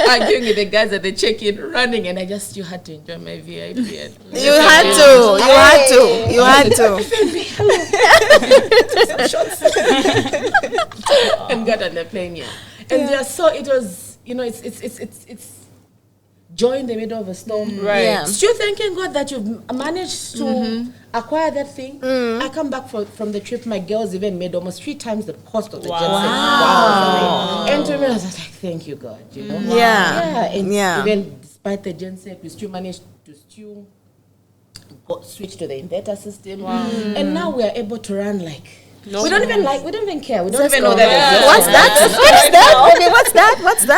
Arguing with the guys at the check-in, running, and you had to enjoy my VIP. You had to. And got on the plane, And it was, it's joy in the middle of a storm. Right. Yeah. Still thanking God that you've managed to acquire that thing. I come back from the trip, my girls even made almost 3 times the cost of the jet. Wow. And to me, I was like, thank you, God. Yeah. Even despite the genset, we still managed to switch to the inverter system. And now we are able to run like... we don't even care. We don't even know that. What's that?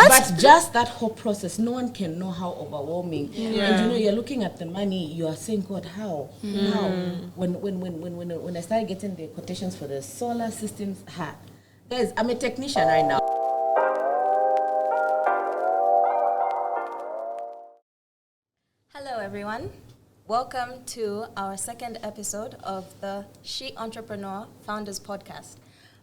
But just that whole process, no one can know how overwhelming. And you're looking at the money, you are saying, God, how? How? When I started getting the quotations for the solar systems, guys, I'm a technician right now. Hello, everyone. Welcome to our second episode of the She Entrepreneur Founders Podcast.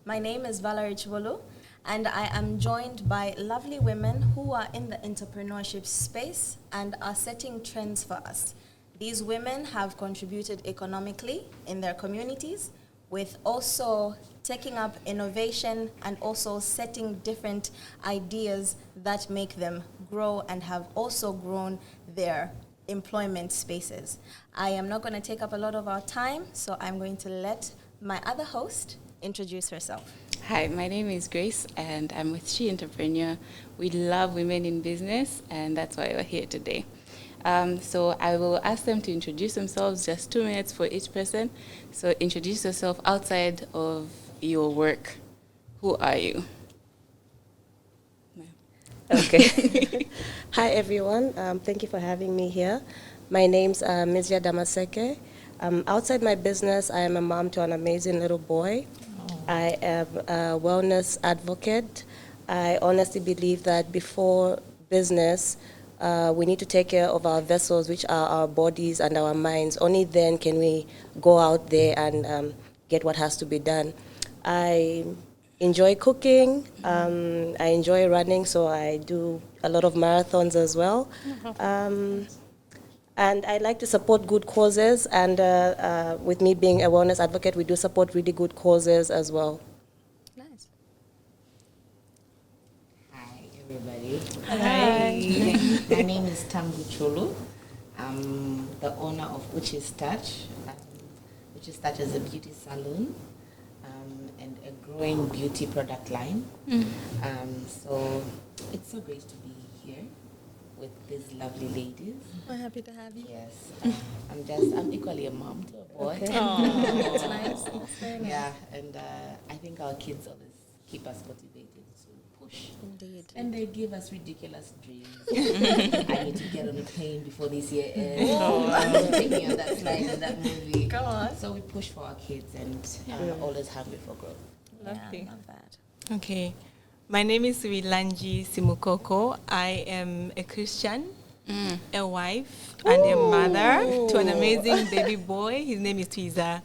My name is Valerie Chivolo, and I am joined by lovely women who are in the entrepreneurship space and are setting trends for us. These women have contributed economically in their communities with also taking up innovation and also setting different ideas that make them grow and have also grown their employment spaces. I am not going to take up a lot of our time, so I'm going to let my other host introduce herself. Hi, my name is Grace, and I'm with She Entrepreneur. We love women in business, and that's why we're here today. So I will ask them to introduce themselves, just 2 minutes for each person. So introduce yourself outside of your work. Who are you? Okay. Hi, everyone. Thank you for having me here. My name's Mizia Damaseke. Outside my business, I am a mom to an amazing little boy. I am a wellness advocate. I honestly believe that before business, we need to take care of our vessels, which are our bodies and our minds. Only then can we go out there and get what has to be done. I enjoy cooking. I enjoy running, so I do a lot of marathons as well. And I like to support good causes, and with me being a wellness advocate, we do support really good causes as well. Nice. Hi, everybody. Hi. My name is Tangu Cholu. I'm the owner of Uchys Touch. Uchys Touch is a beauty salon and a growing beauty product line. So it's so great to be here with these lovely ladies. We're happy to have you. Yes, I'm equally a mom to a boy. That's nice. That's very nice. Yeah, and I think our kids always keep us motivated to push. Indeed. And they give us ridiculous dreams. I need to get on a plane before this year ends. I'm thinking of that slide in that movie. Come on. So we push for our kids and always hungry for growth. Lovely. Yeah, love that. Okay. My name is Wilanji Simukoko. I am a Christian, a wife, and a mother to an amazing baby boy. His name is Twiza.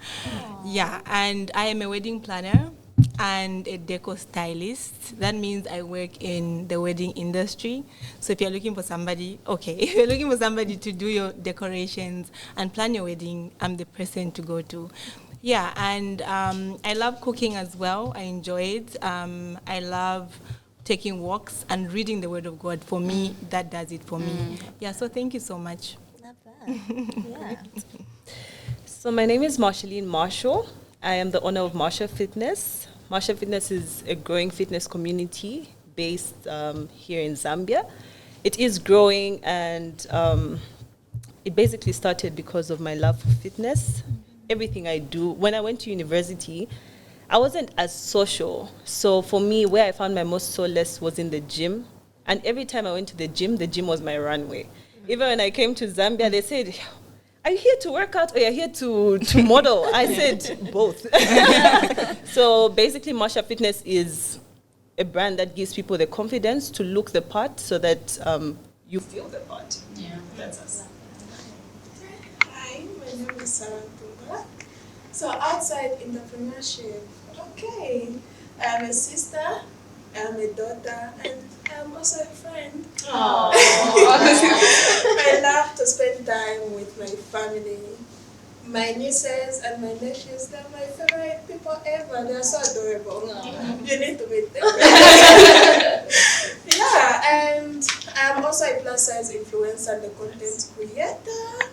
Yeah, and I am a wedding planner and a deco stylist. That means I work in the wedding industry. So if you're looking for somebody, if you're looking for somebody to do your decorations and plan your wedding, I'm the person to go to. Yeah, and I love cooking as well. I enjoy it. I love taking walks and reading the Word of God. For me, that does it for me. Yeah, so thank you so much. Love that. Yeah. So my name is Marshalene Marshall. I am the owner of Marsha Fitness. Marsha Fitness is a growing fitness community based here in Zambia. It is growing, and it basically started because of my love for fitness. Everything I do. When I went to university, I wasn't as social. So for me, where I found my most solace was in the gym. And every time I went to the gym was my runway. Even when I came to Zambia, they said, "Are you here to work out or are you here to model?" I said, both. So basically, Marsha Fitness is a brand that gives people the confidence to look the part so that you feel the part. Yeah, that's us. Hi, my name is Sarah Tunga. So outside entrepreneurship, I'm a sister, I'm a daughter, and I'm also a friend. I love to spend time with my family. My nieces and my nephews, they're my favorite people ever. They're so adorable. You need to meet them. Yeah, and I'm also a plus size influencer and a content creator,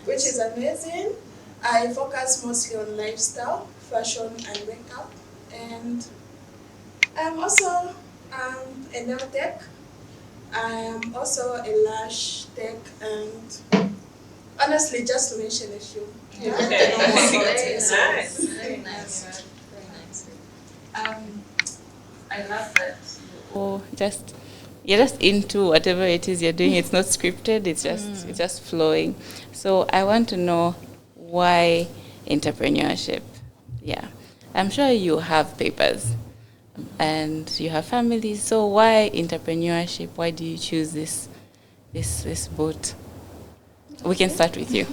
which is amazing. I focus mostly on lifestyle, fashion, and makeup. And I'm also a nail tech. I'm also a lash tech, and honestly, just to mention a few. You get to know more about it. Very nice. Very nice. I love that. Oh, you're just into whatever it is you're doing. It's not scripted. It's just flowing. So I want to know why entrepreneurship. Yeah, I'm sure you have papers and you have families. So why entrepreneurship? Why do you choose this boat? We can start with you.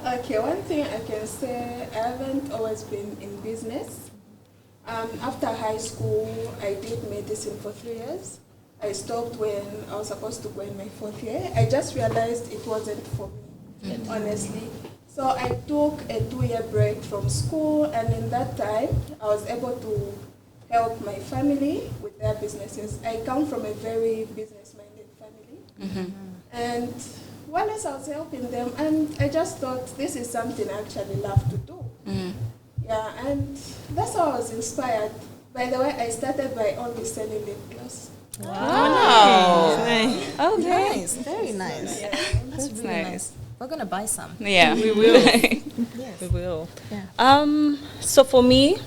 Okay, one thing I can say, I haven't always been in business. After high school, I did medicine for 3 years. I stopped when I was supposed to go in my 4th year. I just realized it wasn't for me, honestly. So I took a 2-year break from school, and in that time, I was able to help my family with their businesses. I come from a very business-minded family. And while I was helping them, and I just thought this is something I actually love to do. Yeah, and that's how I was inspired. By the way, I started by only selling lip gloss. Wow. Nice. Okay. Nice. Very nice. Yeah. That's really nice. We're gonna buy some. Yeah, We will. Yes. We will. Yeah. So for me,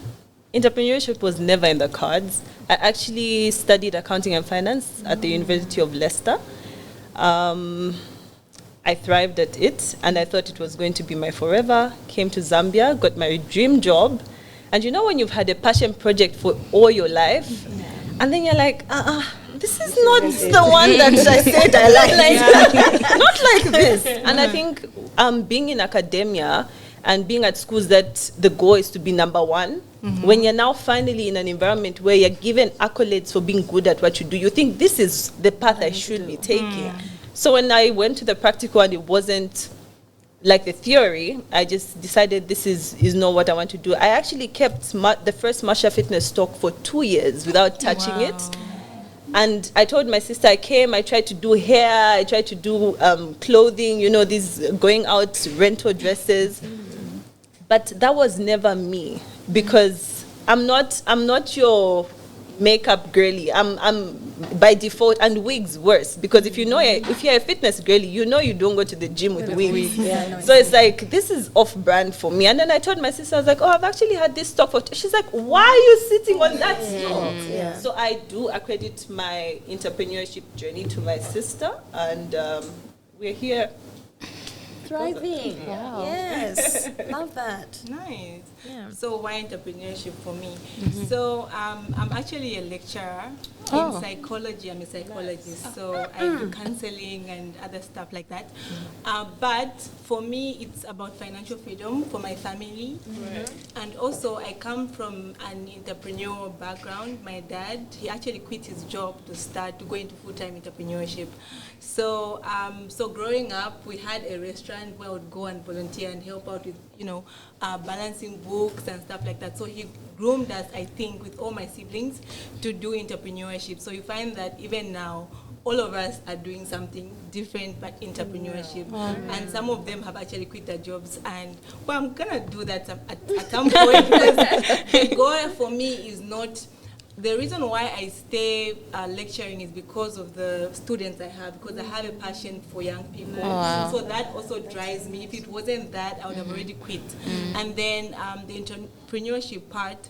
entrepreneurship was never in the cards. I actually studied accounting and finance at the University of Leicester. I thrived at it, and I thought it was going to be my forever. Came to Zambia, got my dream job. And you know when you've had a passion project for all your life, and then you're like, this is not the one that I said I like. Not like this. And I think being in academia and being at schools that the goal is to be number one, when you're now finally in an environment where you're given accolades for being good at what you do, you think this is the path I should be taking. So when I went to the practical and it wasn't like the theory, I just decided this is not what I want to do. I actually kept the first Marsha Fitness stock for 2 years without touching it. And I told my sister, I tried to do hair, I tried to do clothing, these going out rental dresses. But that was never me, because I'm not your makeup girly. I'm by default, and wigs worse, because if you're a fitness girly, you don't go to the gym with wigs. So it's like, this is off brand for me. And then I told my sister, I was like, I've actually had this stock for she's like, why are you sitting on that stock? So I do accredit my entrepreneurship journey to my sister, and we're here. Thriving. Wow. Yes. Love that. Nice. Yeah. So why entrepreneurship for me? So I'm actually a lecturer in psychology. I'm a psychologist, so I do counseling and other stuff like that. But for me, it's about financial freedom for my family. And also I come from an entrepreneurial background. My dad, he actually quit his job to go into full-time entrepreneurship. So so growing up, we had a restaurant where I would go and volunteer and help out with, balancing books and stuff like that. So he groomed us, I think, with all my siblings to do entrepreneurship. So you find that even now, all of us are doing something different but entrepreneurship. And some of them have actually quit their jobs. And I'm going to do that at some point, because the goal for me is not... The reason why I stay lecturing is because of the students I have, because I have a passion for young people. So that also drives me. If it wasn't that, I would have already quit. And then the entrepreneurship part,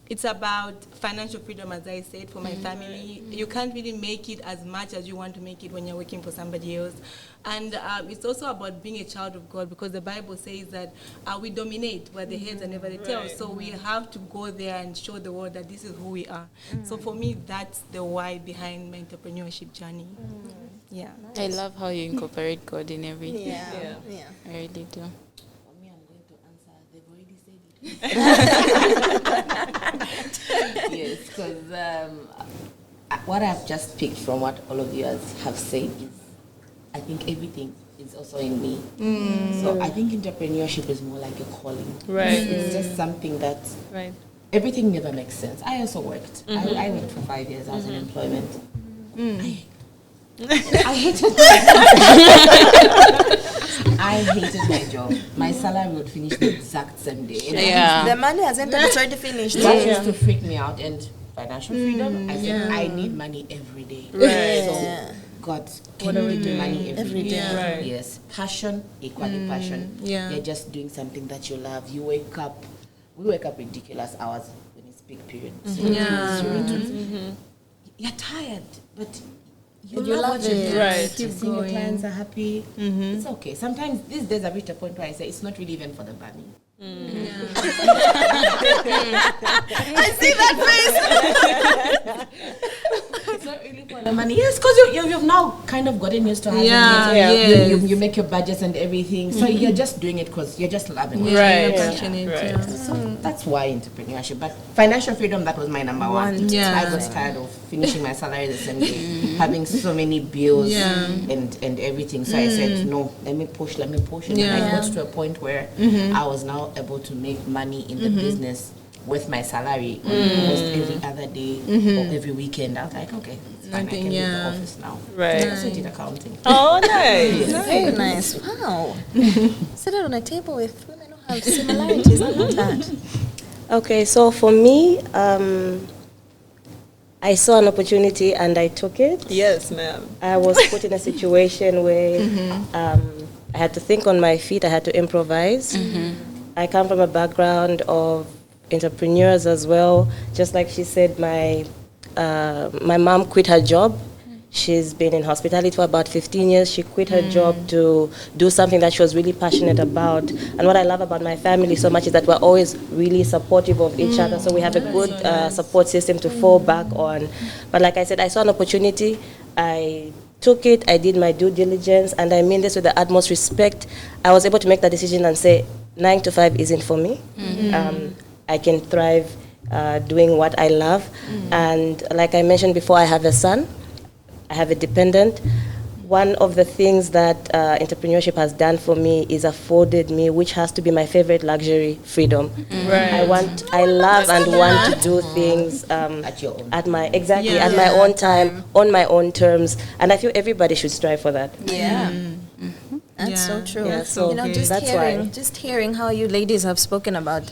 it's about financial freedom, as I said, for my family. You can't really make it as much as you want to make it when you're working for somebody else. And it's also about being a child of God, because the Bible says that we dominate, we're the heads and never the tails. So we have to go there and show the world that this is who we are. So for me, that's the why behind my entrepreneurship journey. Yeah. I love how you incorporate God in everything. Yeah. I really do. For me, I'm going to answer. They've already said it Yes, because what I've just picked from what all of you have said is, I think everything is also in me. So I think entrepreneurship is more like a calling. Right. It's just something that Right. everything never makes sense. I also worked. I worked for 5 years. I was in employment. I hated I hated my job. My salary would finish the exact same day. And The money has entered, it's already finished. that used to freak me out. And financial freedom, I said, I need money every day. Right. So, God, can you give me money every day? Right. Yes. Passion, equally passion. Yeah. You're just doing something that you love. You wake up, we wake up ridiculous hours when it's peak period. You're tired, but you love what you're doing. Right. You're seeing your clients are happy. It's okay. Sometimes these days I've reached a point where I say it's not really even for the money. I see that It's not really for the money. Yes, because you've now kind of gotten used to having it. You make your budgets and everything. So you're just doing it because you're just loving it. Right. Passionate. Right. So that's why entrepreneurship. But financial freedom, that was my number one. Yeah. I got tired of finishing my salary the same day, having so many bills and everything. So I said, no, let me push. And I got to a point where I was now able to make money in the business with my salary almost every other day or every weekend. I was like, okay, it's fine. I can leave the office now. Right. I also did accounting. Oh, nice. Very nice. Wow. Sit on a table with women who have similarities. I love that. Okay, so for me, I saw an opportunity and I took it. Yes, ma'am. I was put in a situation where I had to think on my feet, I had to improvise. I come from a background of entrepreneurs as well. Just like she said, my mom quit her job. She's been in hospitality for about 15 years. She quit her job to do something that she was really passionate about. And what I love about my family so much is that we're always really supportive of each other. So we have a good support system to fall back on. But like I said, I saw an opportunity. I took it. I did my due diligence. And I mean this with the utmost respect. I was able to make that decision and say, 9 to 5 isn't for me. I can thrive doing what I love. And like I mentioned before, I have a son. I have a dependent. One of the things that entrepreneurship has done for me is afforded me, which has to be my favorite luxury, freedom. Right. I love and want to do things At your own. at my own time, on my own terms, and I feel everybody should strive for that. That's so true. Yeah, so you know, just hearing how you ladies have spoken about,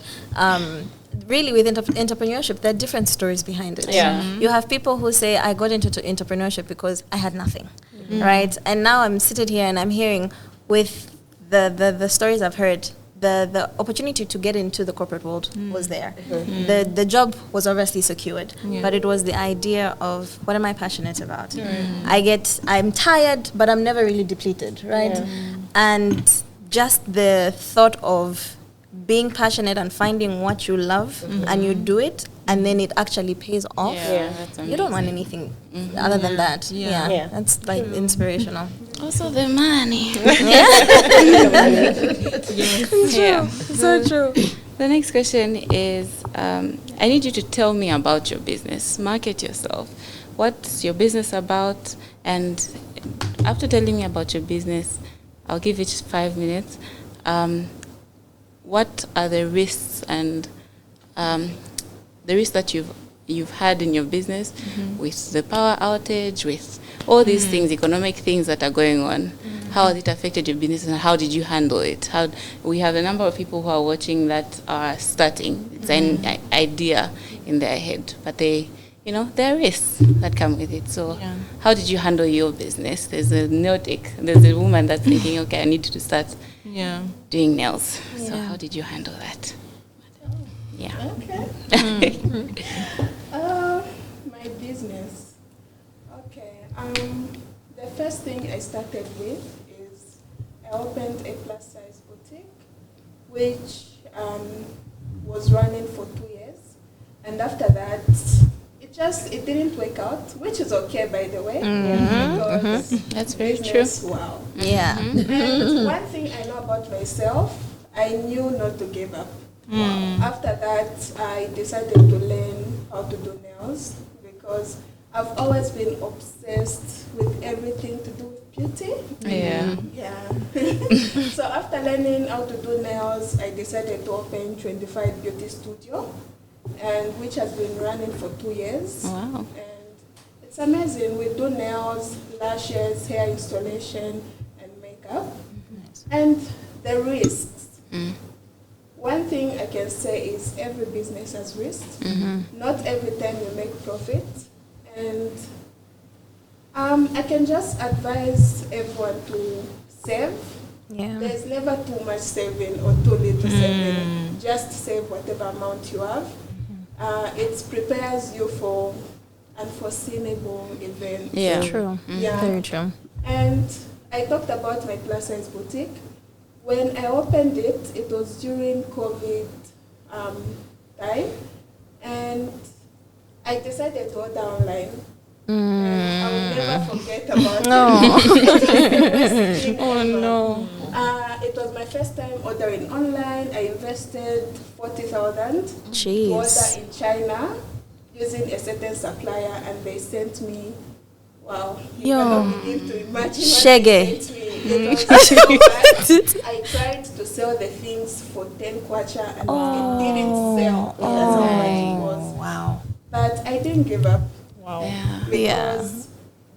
really with entrepreneurship, there are different stories behind it. Yeah. You have people who say, I got into entrepreneurship because I had nothing, right? And now I'm seated here and I'm hearing with the stories I've heard, the opportunity to get into the corporate world was there. The job was obviously secured, but it was the idea of what am I passionate about? I'm tired, but I'm never really depleted, right? And just the thought of being passionate and finding what you love and you do it and then it actually pays off. That's You don't want anything other than that. Yeah. That's like inspirational. Also the money. So true. The next question is, I need you to tell me about your business. Market yourself. What's your business about? And after telling me about your business, I'll give you just 5 minutes. What are the risks and the risks that you've had in your business with the power outage, with all these things, economic things that are going on? How has it affected your business and how did you handle it? We have a number of people who are watching that are starting. It's an idea in their head, but there are risks that come with it. So how did you handle your business? There's a woman that's thinking, okay, I need to start doing nails. So how did you handle that? Okay. My business. Okay. The first thing I started with is I opened a plus size boutique, which was running for 2 years, and after that, it didn't work out, which is okay, by the way. Because That's very business, true. Yeah. And one thing I know about myself, I knew not to give up. After that, I decided to learn how to do nails because I've always been obsessed with everything to do with beauty. Yeah. So after learning how to do nails, I decided to open Trendified Beauty Studio, and which has been running for 2 years. Wow. And it's amazing. We do nails, lashes, hair installation, and makeup. And the risks. One thing I can say is every business has risks. Not every time you make profit. And I can just advise everyone to save. There's never too much saving or too little saving. Just save whatever amount you have. It prepares you for unforeseeable events. Yeah. True. Yeah. Very true. And I talked about my plus size boutique. When I opened it, it was during COVID time, and I decided to order online. And I will never forget about it. Oh no. It was my first time ordering online. I invested 40,000 to Jeez. order in China using a certain supplier, and they sent me. Wow, you cannot begin to imagine what Shege. they sent me. It was so bad. I tried to sell the things for 10 kwacha and it didn't sell. That's how much it was. Wow. But I didn't give up. Wow. Yeah. Because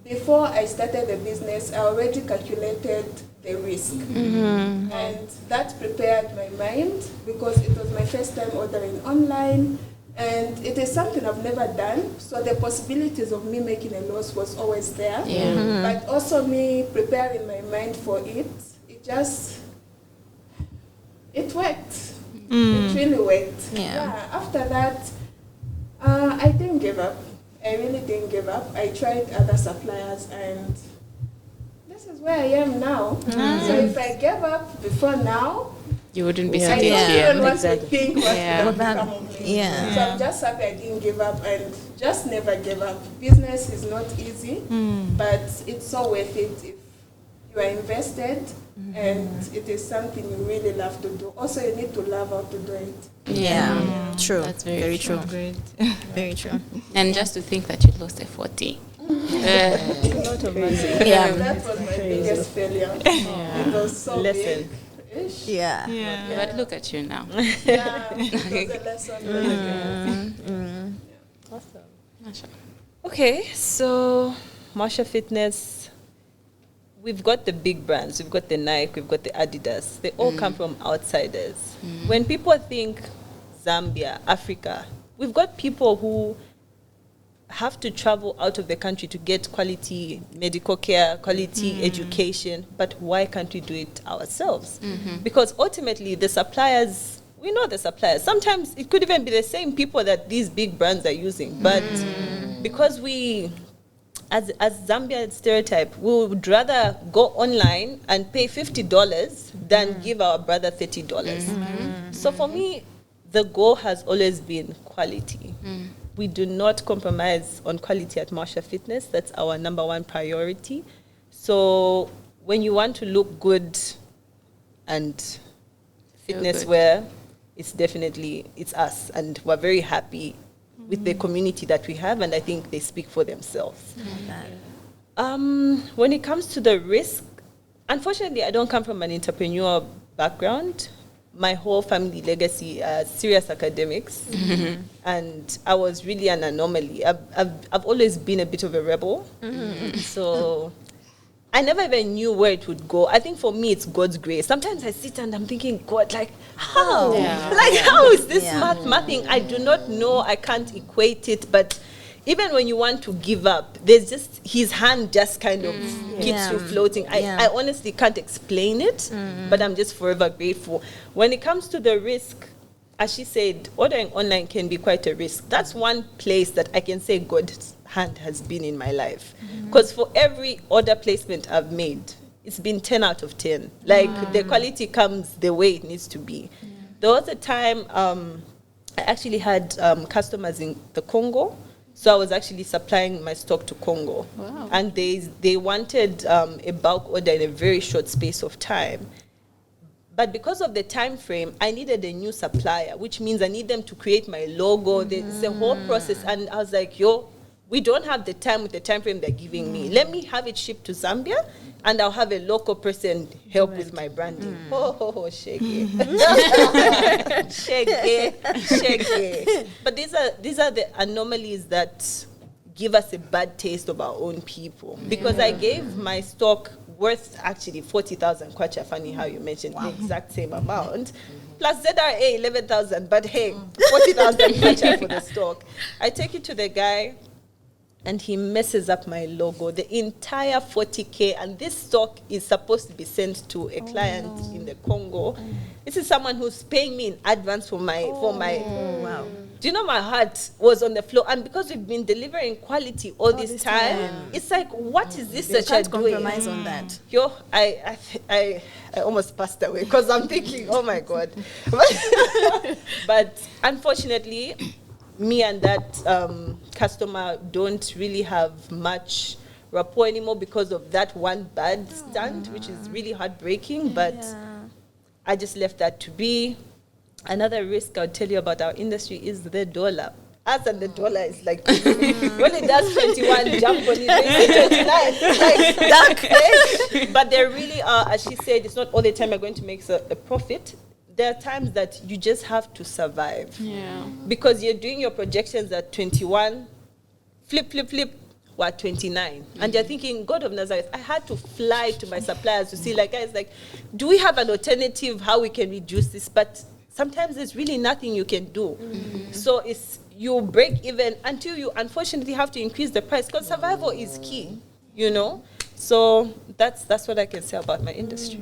before I started the business, I already calculated the risk. And that prepared my mind because it was my first time ordering online. And it is something I've never done, so the possibilities of me making a loss was always there. Yeah. But also me preparing my mind for it, it worked. It really worked. Yeah. After that, I didn't give up. I really didn't give up. I tried other suppliers, and this is where I am now. So if I gave up before now, You wouldn't be I sitting don't here. even want to think what Yeah. would have become of me. Yeah. So I'm just happy I didn't give up and just never give up. Business is not easy, but it's so worth it if you are invested and it is something you really love to do. Also, you need to love how to do it. Yeah. True. That's very true. Great. Very true. And just to think that you lost a 40. Not amazing. Yeah. That was my biggest failure. It was so Lesson. big. Ish. Yeah. But look at you now. Yeah, it was a lesson learned. Awesome. Masha. Okay, so Marsha Fitness, we've got the big brands. We've got the Nike, we've got the Adidas. They all come from outsiders. When people think Zambia, Africa, we've got people who have to travel out of the country to get quality medical care, quality education, but why can't we do it ourselves? Because ultimately the suppliers, we know the suppliers. Sometimes it could even be the same people that these big brands are using, but because we, as Zambian stereotype, we would rather go online and pay $50 than give our brother $30. So for me, the goal has always been quality. We do not compromise on quality at Marsha Fitness. That's our number one priority. So when you want to look good and fitness good. wear, it's us. And we're very happy with the community that we have, and I think they speak for themselves. When it comes to the risk, unfortunately, I don't come from an entrepreneurial background. My whole family legacy are serious academics, and I was really an anomaly. I've always been a bit of a rebel, so I never even knew where it would go. I think for me, it's God's grace. Sometimes I sit and I'm thinking, God, like, how? Like, how is this mathing? I do not know. I can't equate it, but even when you want to give up, there's just his hand just kind of keeps you floating. I honestly can't explain it, but I'm just forever grateful. When it comes to the risk, as she said, ordering online can be quite a risk. That's one place that I can say God's hand has been in my life. Because for every order placement I've made, it's been 10 out of 10. Like, the quality comes the way it needs to be. There was a time I actually had customers in the Congo. So I was actually supplying my stock to Congo. Wow. And they wanted a bulk order in a very short space of time. But because of the time frame, I needed a new supplier, which means I need them to create my logo. It's a whole process. And I was like, we don't have the time with the time frame they're giving me. Let me have it shipped to Zambia, and I'll have a local person help with my branding. Shake it. Shake it. But these are the anomalies that give us a bad taste of our own people. Because I gave my stock worth actually 40,000 kwacha. Funny how you mentioned the exact same amount. Plus ZRA 11,000, but hey, 40,000 kwacha for the stock. I take it to the guy, and he messes up my logo, the entire 40K, and this stock is supposed to be sent to a client in the Congo. This is someone who's paying me in advance for my. Wow. Do you know, my heart was on the floor, and because we've been delivering quality all this time, it's like, what is this that you're doing? Compromise on that. I almost passed away because I'm thinking, oh my God. But unfortunately, me and that customer don't really have much rapport anymore because of that one bad stunt, which is really heartbreaking. But I just left that to be. Another risk I'll tell you about our industry is the dollar. Us and the dollar is like, when it does 21, jump on it, they say 29. Like, that's crazy. But there really are, as she said, it's not all the time you're going to make a profit. There are times that you just have to survive. Yeah. Because you're doing your projections at 21, flip, we're at 29. And you're thinking, God of Nazareth, I had to fly to my suppliers to see, like, guys, like, do we have an alternative how we can reduce this? But sometimes there's really nothing you can do. So you break even until you unfortunately have to increase the price, because survival is key, So that's what I can say about my industry.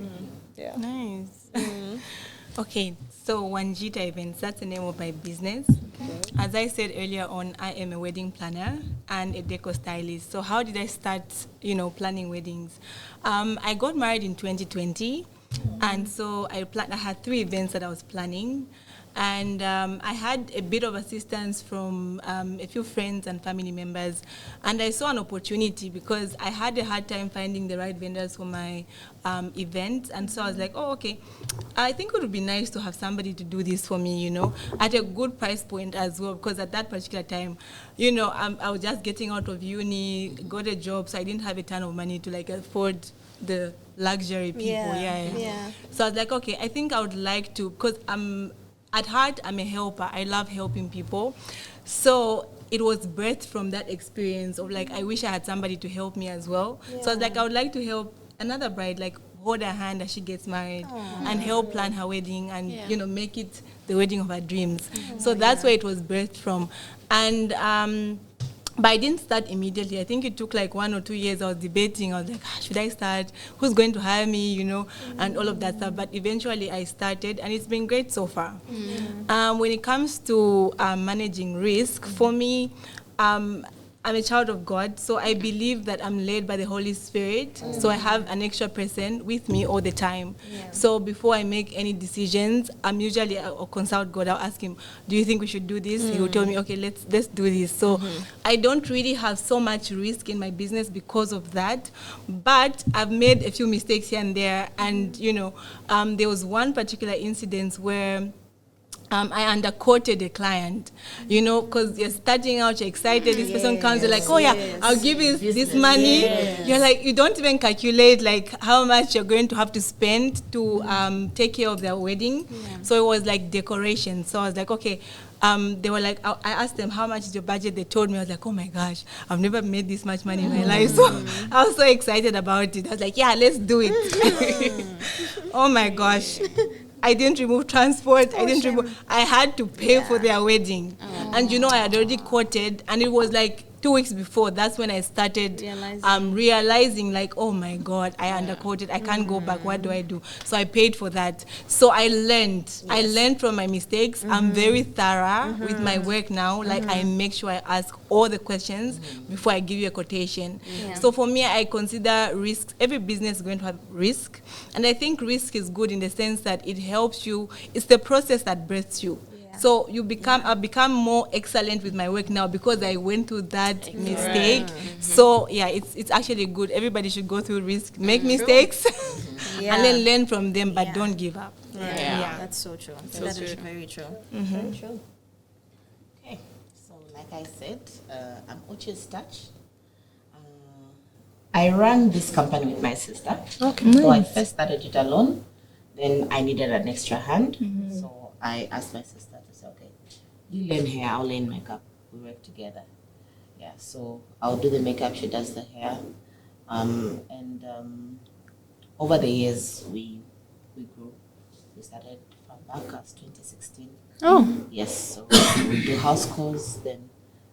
Yeah. Nice. Okay, so Wanjitas Events, that's the name of my business. Okay. As I said earlier on, I am a wedding planner and a deco stylist. So how did I start, planning weddings? I got married in 2020. And so I had 3 events that I was planning. And I had a bit of assistance from a few friends and family members. And I saw an opportunity because I had a hard time finding the right vendors for my events. And so I was like, okay, I think it would be nice to have somebody to do this for me, at a good price point as well. Because at that particular time, I was just getting out of uni, got a job, so I didn't have a ton of money to afford the luxury people. Yeah. So I was like, okay, I think I would like to, because at heart, I'm a helper. I love helping people. So it was birthed from that experience of I wish I had somebody to help me as well. So I was like, I would like to help another bride, hold her hand as she gets married and help plan her wedding and, make it the wedding of her dreams. So that's where it was birthed from. And but I didn't start immediately. I think it took 1 or 2 years. I was debating. I was like, should I start? Who's going to hire me? And all of that stuff. But eventually I started, and it's been great so far. When it comes to managing risk, for me, I'm a child of God, so I believe that I'm led by the Holy Spirit. So I have an extra person with me all the time. So before I make any decisions, I'll consult God. I'll ask him, do you think we should do this? He will tell me, okay, let's do this. So I don't really have so much risk in my business because of that. But I've made a few mistakes here and there. And, there was one particular incident where I underquoted a client, because you're starting out, you're excited, this person comes, you're like, I'll give you this money. You're like, you don't even calculate how much you're going to have to spend to take care of their wedding. So it was decoration. So I was like, okay. They were like, I asked them, how much is your budget? They told me. I was like, oh my gosh, I've never made this much money in my life. So I was so excited about it. I was like, yeah, let's do it. Oh my gosh. I didn't remove transport. I had to pay for their wedding. And I had already quoted, and it was 2 weeks before. That's when I started realizing oh my God, I underquoted. I can't go back. What do I do? So I paid for that. So I learned. I learned from my mistakes. I'm very thorough with my work now. I make sure I ask all the questions before I give you a quotation. So for me, I consider risks. Every business is going to have risk. And I think risk is good in the sense that it helps you. It's the process that births you. So I've become more excellent with my work now because I went through that mistake. So it's actually good. Everybody should go through risk, make mistakes, Yeah. and then learn from them, but Yeah. don't give up. Yeah. That's so true. That is very true. Very true. Okay, so like I said, I'm Uchys Touch. I ran this company with my sister. Okay. So I first started it alone. Then I needed an extra hand. So I asked my sister to say, okay, you learn hair, I'll learn makeup. We work together. Yeah, so I'll do the makeup, she does the hair. Over the years, we grew. We started from back as 2016. Oh. Yes, so we do house calls. Then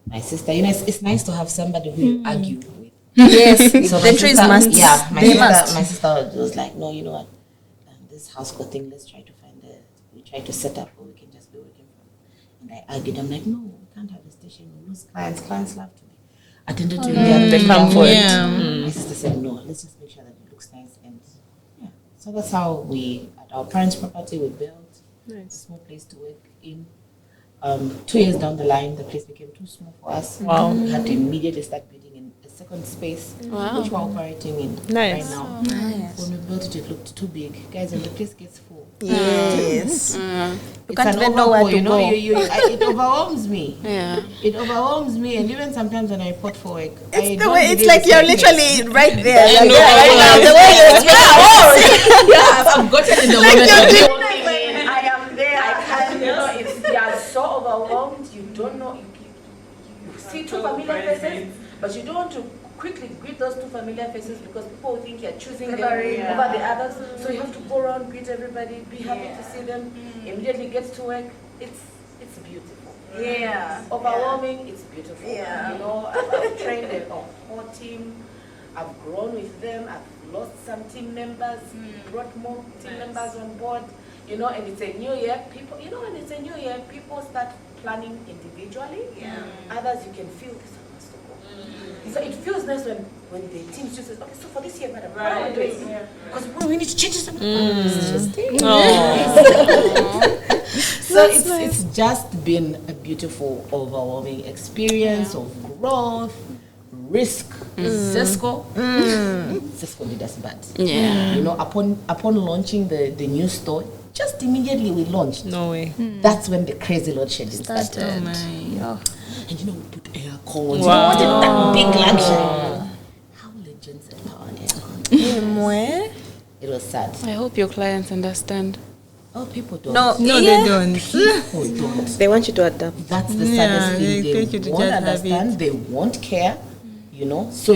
my sister, it's nice to have somebody who you argue with. Yes. So The trees must. Yeah, They must. my sister was like, no, you know what? This house call thing, let's try to find we try to set up where we can just be working from. And I argued, I'm like, no, we can't have a station, we lose clients. Clients love to be attended to in their comfort. Yeah. My sister said, no, let's just make sure that it looks nice. And yeah, so that's how at our parents' property, we built a small place to work in. 2 years down the line, the place became too small for us. Wow. We had to immediately start building in a second space, which we're operating in right now. When we built it looked too big. Guys, when the place gets full, Yes. you can't even know where to go. It overwhelms me. Yeah. It overwhelms me, and even sometimes when I report for work, It's the way. It's like you're literally right there. I know. Right now, the way you speak. I've gotten in the moment of doing I am there. They are so overwhelmed. You don't know. You see two familiar faces, but you don't want to quickly greet those two familiar faces because people will think you're choosing them over the others. So you have to go around, greet everybody, be happy to see them, immediately get to work. It's beautiful. Yeah. Overwhelming, it's beautiful. Yeah. I've trained a whole team. I've grown with them. I've lost some team members, brought more team members on board. And it's a new year. People, when it's a new year, people start planning individually. Yeah. Others, you can feel this one has to go. So it feels nice when the team just says, okay, so for this year, madam, what are we doing? Because we need to change something. It's just it. So it's just been a beautiful, overwhelming experience of growth, risk, Zesco. Zesco did us bad. Yeah. Upon launching the new store, just immediately we launched. No way. That's when the crazy load shedding started. Oh my. And we put air cons. Wow. We wanted that big luxury. How legends and power air cons. It was sad. I hope your clients understand. Oh, people don't. No, they don't. People don't. They want you to adapt. That's the saddest thing. they think you They to won't just have understand. They won't care. So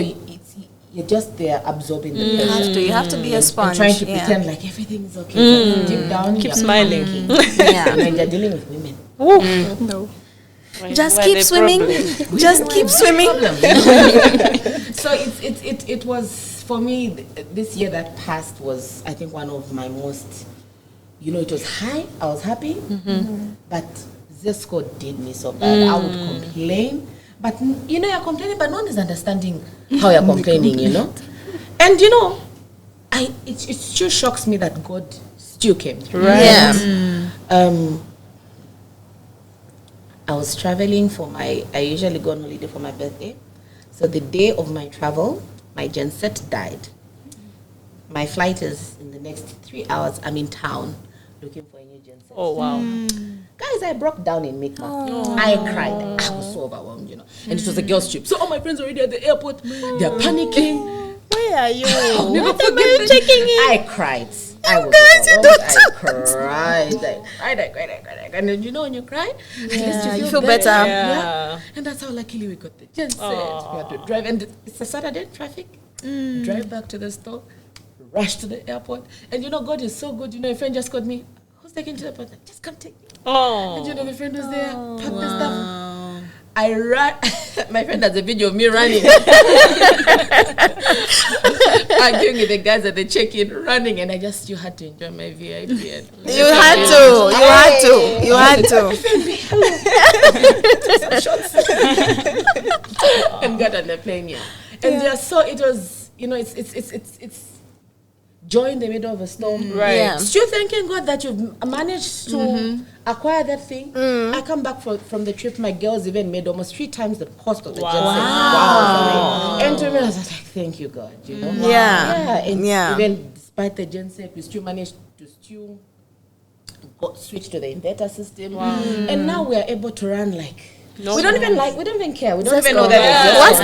you're just there absorbing the pressure. You have to be a sponge. And trying to pretend like everything is okay. But deep down, Keep you're smiling. Yeah. And you're dealing with women. No. Just Where keep the swimming. problem? Just keep swimming. So it was for me this year that passed was I think one of my most it was high. I was happy, but Zesco did me so bad. I would complain, but you're complaining, but no one is understanding how you're complaining. And it still shocks me that God still came through. Right. Yeah. I was traveling I usually go on holiday for my birthday. So the day of my travel, my genset died. My flight is in the next 3 hours. I'm in town looking for a new genset. Oh, wow. Guys, I broke down in Mikma. I cried. I was so overwhelmed, And it was a girls' trip. So all my friends are already at the airport. They're panicking. Where are you? What am I checking in? I cried. I cried. I cried. And then when you cry, at least you feel better. Yeah. And that's how luckily we got the genset. We had to drive. And it's a Saturday traffic. Drive back to the store. Rush to the airport. And God is so good. A friend just called me. Who's taking to the airport? Just come take me. Oh. And the friend was there. Packed the stuff. I ran. My friend has a video of me running. Arguing with the guys at the check-in, running, and you had to enjoy my VIP. You had to. Some shots. And got on the plane, And it was, it's joy in the middle of a storm. Right. Yeah. Still thanking God that you've managed to acquire that thing. I come back from the trip, my girls even made almost 3 times the cost of the genset. Wow. And to me, I was like, thank you, God, Yeah. And even despite the genset, we still managed to switch to the inverter system. And now we are able to run like, we don't even care. We don't even know that. What's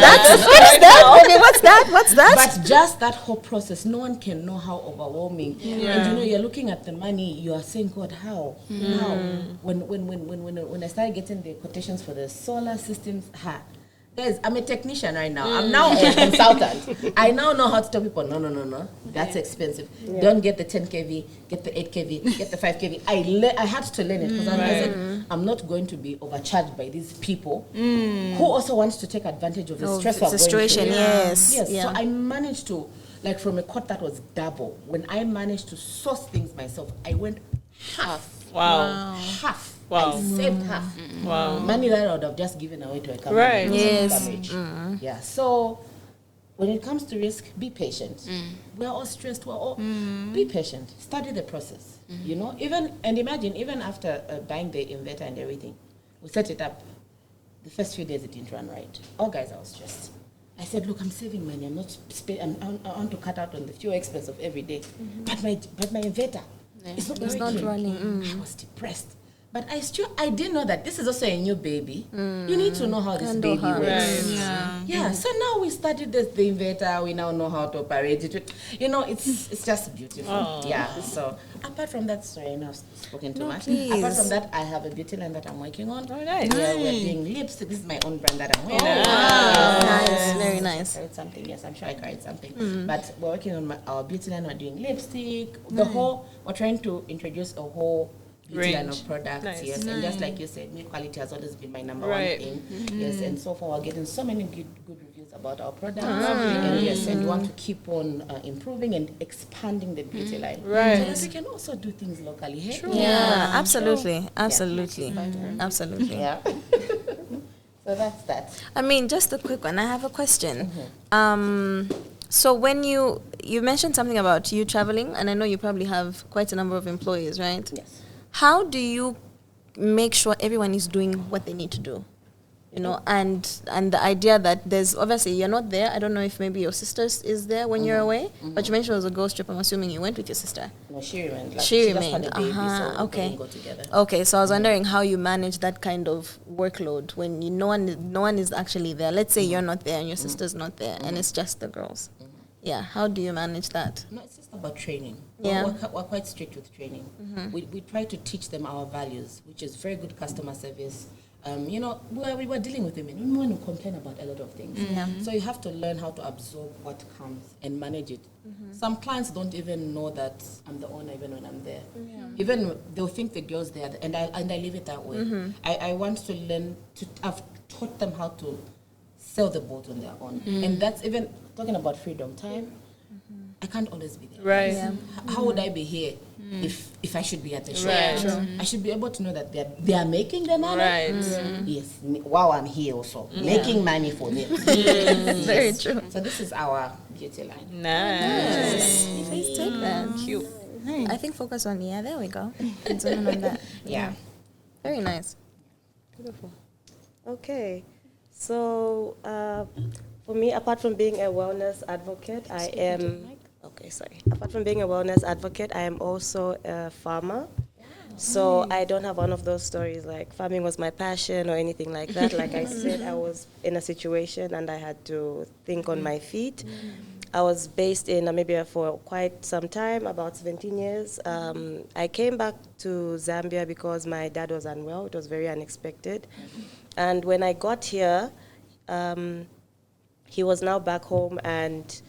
that? What's that? But just that whole process, no one can know how overwhelming. And you're looking at the money, you are saying, God, how? How? When I started getting the quotations for the solar systems, guys, I'm a technician right now. I'm now a consultant. I now know how to tell people, no. That's expensive. Don't get the 10 kV, get the 8 kV, get the 5 kV. I had to learn it because I said, I'm not going to be overcharged by these people who also want to take advantage of the stress of the situation. Yes. So I managed to, like from a quote that was double, when I managed to source things myself, I went half. Half. I saved half. Money that I would have just given away to a company. Yeah. So when it comes to risk, be patient. We're all stressed. Be patient. Study the process. Even after buying the inverter and everything, we set it up. The first few days it didn't run right. Guys, I was stressed. I said, look, I'm saving money. I want to cut out on the fuel expense of every day. But my inverter, it's not running. I was depressed. But I didn't know that this is also a new baby. You need to know how this baby works. So now we studied the inverter. We now know how to operate it. It's just beautiful. So apart from that, sorry, I've spoken too much. Please. Apart from that, I have a beauty line that I'm working on. Nice. We're doing lipstick. This is my own brand that I'm wearing. Nice, very nice. I carried something. Yes, I'm sure I carried something. But we're working on our beauty line. We're doing lipstick. We're trying to introduce a whole beauty line of products, and just like you said, new quality has always been my number one thing. And so far we're getting so many good reviews about our products, and we want to keep on improving and expanding the beauty line, so that we can also do things locally. Absolutely. So that's that. I mean, just a quick one. I have a question. So when you mentioned something about you traveling, and I know you probably have quite a number of employees, right? Yes. How do you make sure everyone is doing what they need to do? And the idea that there's obviously you're not there. I don't know if maybe your sister is there when you're away, but you mentioned it was a girls' trip. I'm assuming you went with your sister. No, she remained. She just remained. had a baby, so Okay. we didn't go together. Okay, so I was wondering how you manage that kind of workload when no one is actually there. Let's say you're not there and your sister's not there, and it's just the girls. Yeah, how do you manage that? No, it's just about training. Yeah. We're quite strict with training. We try to teach them our values, which is very good customer service. We were dealing with women. Women will complain about a lot of things. So you have to learn how to absorb what comes and manage it. Some clients don't even know that I'm the owner even when I'm there. Even they'll think the girl's there, and I leave it that way. I want to learn I've taught them how to sell the boat on their own. And that's even talking about freedom time. I can't always be there. Right. How would I be here if I should be at the show? I should be able to know that they are making the money. Yes. While I'm here also. Making money for them. Very true. So this is our beauty line. Nice. Please take that. Cute. I think focus on, there we go. And zoom in on that. Yeah. Very nice. Beautiful. Okay. So, for me, apart from being a wellness advocate, Apart from being a wellness advocate, I am also a farmer. So I don't have one of those stories like farming was my passion or anything like that. Like I said, I was in a situation and I had to think on my feet. I was based in Namibia for quite some time, about 17 years. I came back to Zambia because my dad was unwell. It was very unexpected. And when I got here, he was now back home and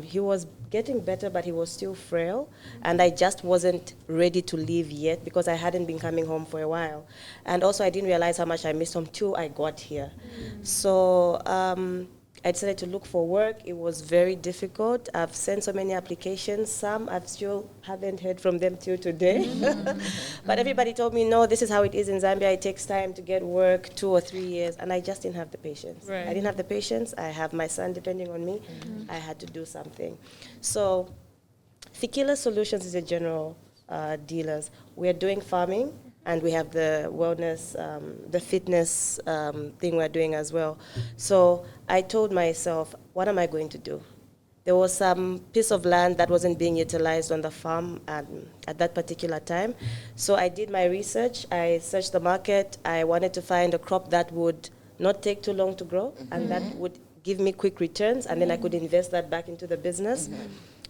he was getting better, but he was still frail. And I just wasn't ready to leave yet because I hadn't been coming home for a while. And also I didn't realize how much I missed him till I got here. So I decided to look for work. It was very difficult. I've sent so many applications. Some I still haven't heard from them till today. But everybody told me, no, this is how it is in Zambia. It takes time to get work, 2 or 3 years. And I just didn't have the patience. I didn't have the patience. I have my son depending on me. I had to do something. So Fikila Solutions is a general dealers. We're doing farming. And we have the wellness, the fitness thing we're doing as well. So I told myself, what am I going to do? there was some piece of land that wasn't being utilized on the farm at that particular time. So I did my research. I searched the market. I wanted to find a crop that would not take too long to grow and that would give me quick returns, and then I could invest that back into the business.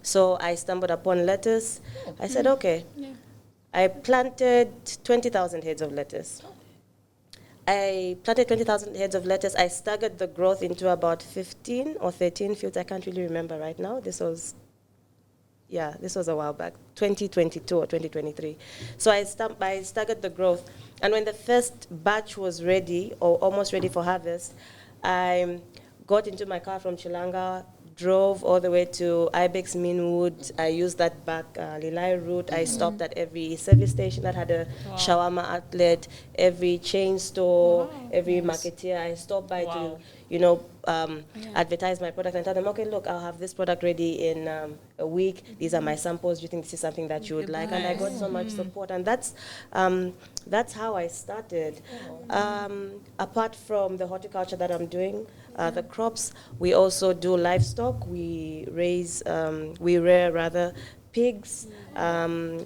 So I stumbled upon lettuce. I said, okay. I planted 20,000 heads of lettuce. I planted 20,000 heads of lettuce. I staggered the growth into about 15 or 13 fields. I can't really remember right now. This was a while back, 2022 or 2023. So I staggered the growth. And when the first batch was ready, or almost ready for harvest, I got into my car from Chilanga, drove all the way to Ibex Meanwood. I used that back Lilai route. I stopped at every service station that had a shawarma outlet, every chain store, every marketeer. I stopped by to, advertise my product and tell them, okay, look, I'll have this product ready in a week. These are my samples. Do you think this is something that you would like? And I got so much support. And that's how I started. Apart from the horticulture that I'm doing, the crops, we also do livestock. We rear pigs.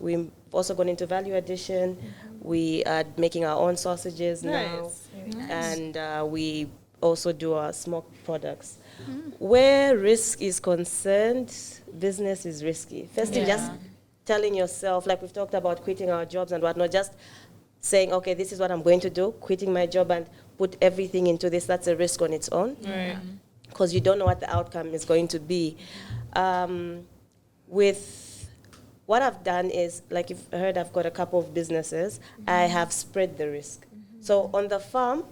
We've also gone into value addition. We are making our own sausages now. And we also do our smoked products. Where risk is concerned, business is risky. Firstly, just telling yourself, like we've talked about quitting our jobs and whatnot, just saying, okay, this is what I'm going to do, quitting my job and put everything into this, that's a risk on its own. Because you don't know what the outcome is going to be. With what I've done is, like you've heard, I've got a couple of businesses. I have spread the risk. So on the farm,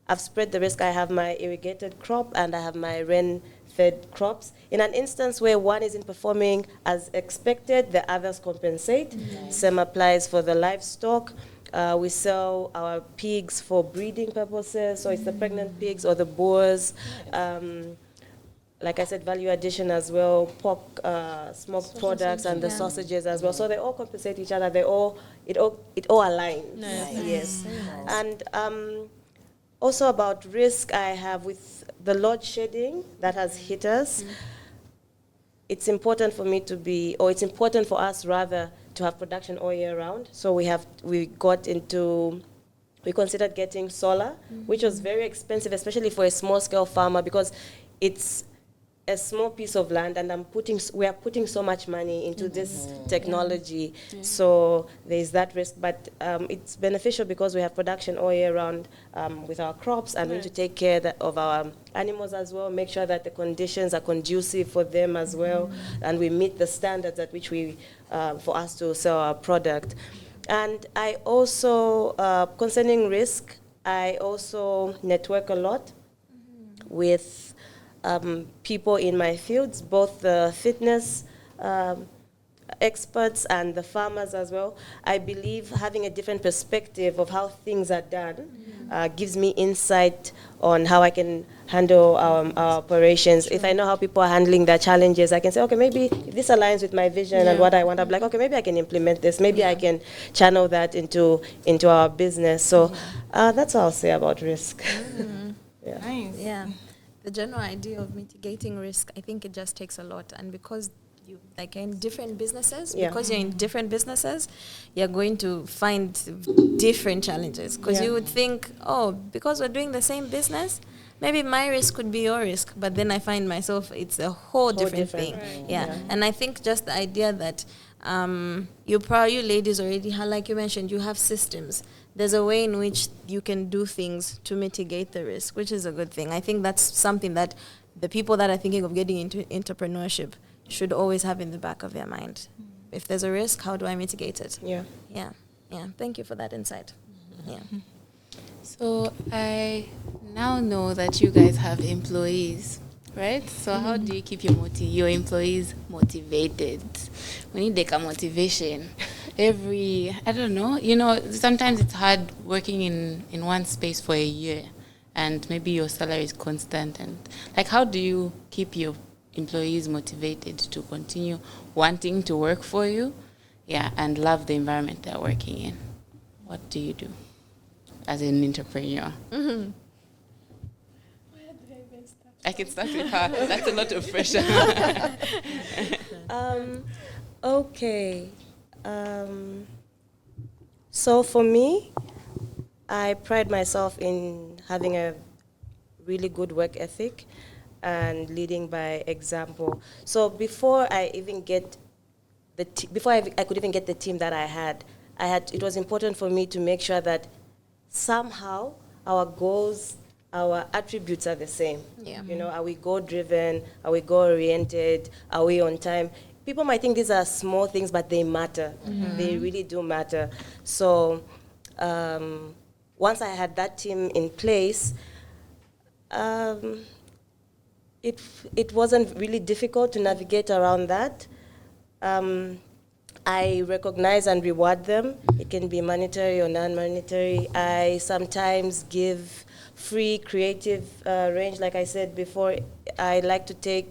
I've spread the risk. I have my irrigated crop and I have my rain-fed crops. In an instance where one isn't performing as expected, the others compensate. Same applies for the livestock. We sell our pigs for breeding purposes, so it's the pregnant pigs or the boars. Like I said, value addition as well, pork, smoked products, and the sausages as well. So they all compensate each other. It all aligns. Yes. And also about risk, I have with the load shedding that has hit us. It's important for me to be, or it's important for us rather, to have production all year round. So we considered getting solar, which was very expensive, especially for a small scale farmer, because it's a small piece of land and we are putting so much money into this technology. So there's that risk, but it's beneficial because we have production all year round with our crops, and we need to take care of our animals as well, make sure that the conditions are conducive for them as well, and we meet the standards at which for us to sell our product. And I also, concerning risk, I also network a lot with people in my fields, both the fitness experts and the farmers as well. I believe having a different perspective of how things are done gives me insight on how I can handle our operations. If I know how people are handling their challenges, I can say, okay, maybe if this aligns with my vision and what I want, I'm like, okay, maybe I can implement this. Maybe I can channel that into our business. So that's all I'll say about risk. Nice. Yeah. The general idea of mitigating risk, I think it just takes a lot. And because you're in different businesses, you're going to find different challenges. Because you would think, because we're doing the same business, maybe my risk could be your risk. But then I find myself, it's a whole different thing. Right. And I think just the idea that you ladies already, like you mentioned, you have systems. There's a way in which you can do things to mitigate the risk, which is a good thing. I think that's something that the people that are thinking of getting into entrepreneurship should always have in the back of their mind. If there's a risk, how do I mitigate it? Yeah. Thank you for that insight. So I now know that you guys have employees, right? So how do you keep your employees motivated? We need like a motivation. I don't know, sometimes it's hard working in one space for a year and maybe your salary is constant. And how do you keep your employees motivated to continue wanting to work for you? And love the environment they're working in. What do you do as an entrepreneur? Where do I even start I can start with her. That's a lot of pressure. Okay. So for me, I pride myself in having a really good work ethic and leading by example. So before I even get before I could even get the team that I had, it was important for me to make sure that somehow our goals, our attributes are the same. Yeah. You know, are we goal-driven? Are we goal-oriented? Are we on time? People might think these are small things, but they matter. They really do matter. So once I had that team in place, it wasn't really difficult to navigate around that. I recognize and reward them. It can be monetary or non-monetary. I sometimes give free creative range. Like I said before, I like to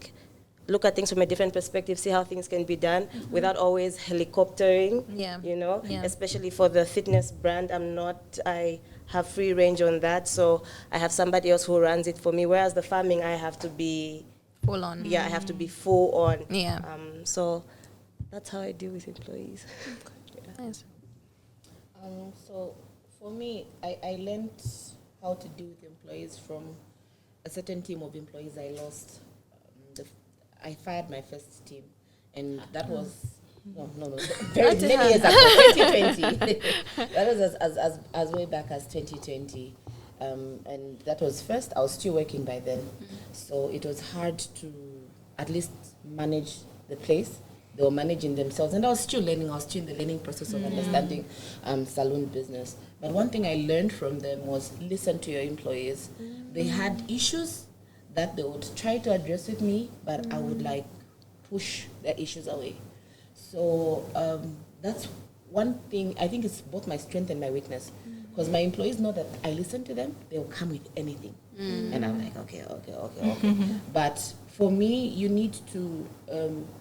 look at things from a different perspective, see how things can be done without always helicoptering, you know, especially for the fitness brand. I have free range on that, so I have somebody else who runs it for me, whereas the farming, I have to be full on. Yeah, I have to be full on. Yeah. So that's how I deal with employees. Nice. So for me, I learned how to deal with employees from a certain team of employees I lost. I fired my first team, and that was very many years ago, 2020. That was as way back as 2020, and that was first. I was still working by then, so it was hard to at least manage the place. They were managing themselves, and I was still learning. I was still in the learning process of understanding salon business. But one thing I learned from them was listen to your employees. They had issues that they would try to address with me, but I would push their issues away. So that's one thing. I think it's both my strength and my weakness, because my employees know that I listen to them. They'll come with anything, and I'm like, okay. But for me, you need to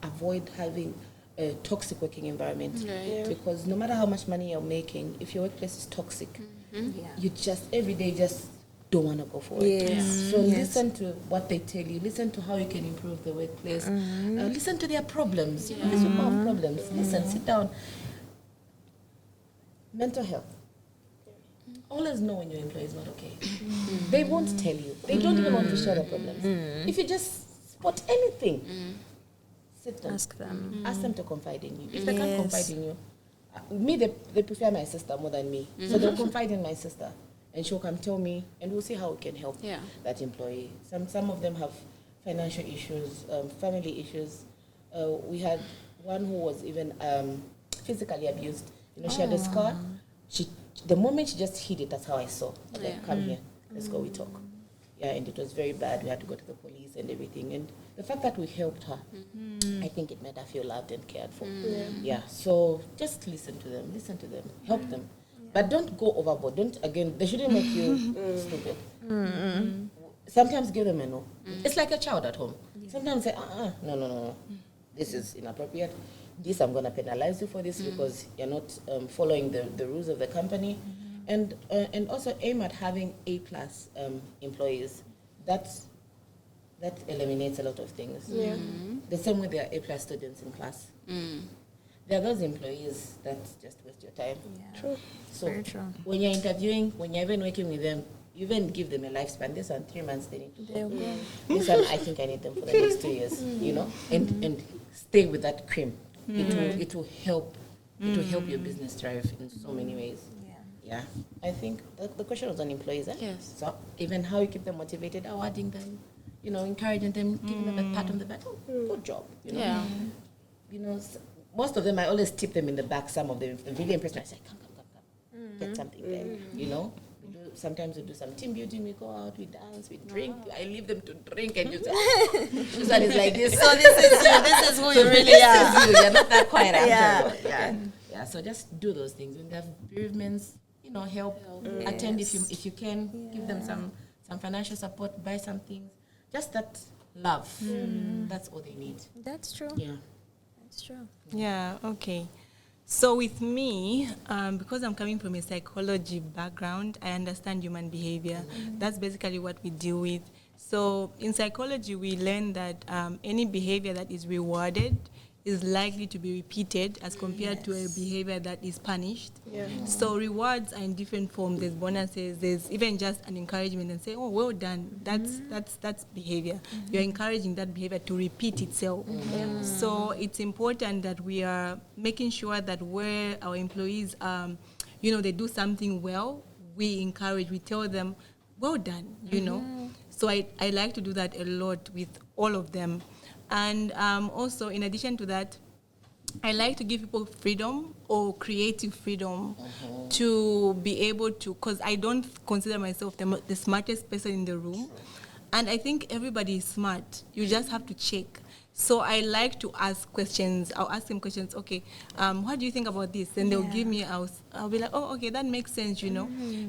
avoid having a toxic working environment, because no matter how much money you're making, if your workplace is toxic, you just every day just don't want to go for it. So listen to what they tell you. Listen to how you can improve the workplace. Listen to their problems. These people have problems. Listen, sit down. Mental health. Always know when your employee is not okay. They won't tell you. They don't even want to share their problems. If you just spot anything, sit down. Ask them. Ask them to confide in you. If they can't confide in you, they prefer my sister more than me. So they'll confide in my sister, and she'll come tell me, and we'll see how we can help that employee. Some of them have financial issues, family issues. We had one who was even physically abused. You know, she had a scar. The moment she just hid it, that's how I saw. Like, come here, let's go, we talk. Yeah, and it was very bad. We had to go to the police and everything. And the fact that we helped her, I think it made her feel loved and cared for. Yeah, so just listen to them, help them. But don't go overboard. They shouldn't make you stupid. Sometimes give them a no. It's like a child at home. Sometimes say, no. This is inappropriate. This, I'm going to penalize you for this because you're not following the rules of the company. And also aim at having A+ employees. That eliminates a lot of things. The same way there are A+ students in class. There are those employees that just waste your time. True. So Very true. when you're interviewing, when you're even working with them, you even give them a lifespan. This one, 3 months, they need to go. This one, I think I need them for the next 2 years, you know? And stay with that cream. It will help. It will help your business thrive in so many ways. Yeah. I think the question was on employees. Yes. So even how you keep them motivated, awarding them, you know, encouraging them, giving them a pat on the back. Oh, good job. You know? Yeah. You know, most of them, I always tip them in the back. Some of them, if they're really impressed, I say, come. Get something there, you know? Sometimes we do some team building, we go out, we dance, we drink. I leave them to drink and you say, this one is like this. So this is you. This is who you really are. You're not that quiet after. Yeah. So just do those things. When they have bereavements, you know, help, attend if you can, give them some financial support, buy some things. Just that love. That's all they need. That's true. Yeah. That's true. Yeah, okay. So with me, because I'm coming from a psychology background, I understand human behavior. That's basically what we deal with. So in psychology, we learn that any behavior that is rewarded is likely to be repeated as compared to a behavior that is punished. So rewards are in different forms. There's bonuses, there's even just an encouragement and say, oh, well done. That's behavior. You're encouraging that behavior to repeat itself. So it's important that we are making sure that where our employees, they do something well, we encourage, we tell them, well done, So I like to do that a lot with all of them. And also, in addition to that, I like to give people freedom or creative freedom to be able to, because I don't consider myself the smartest person in the room. And I think everybody is smart. You just have to check. So I like to ask questions. I'll ask them questions. Okay, what do you think about this? Then they'll give me. I'll be like, oh, okay, that makes sense,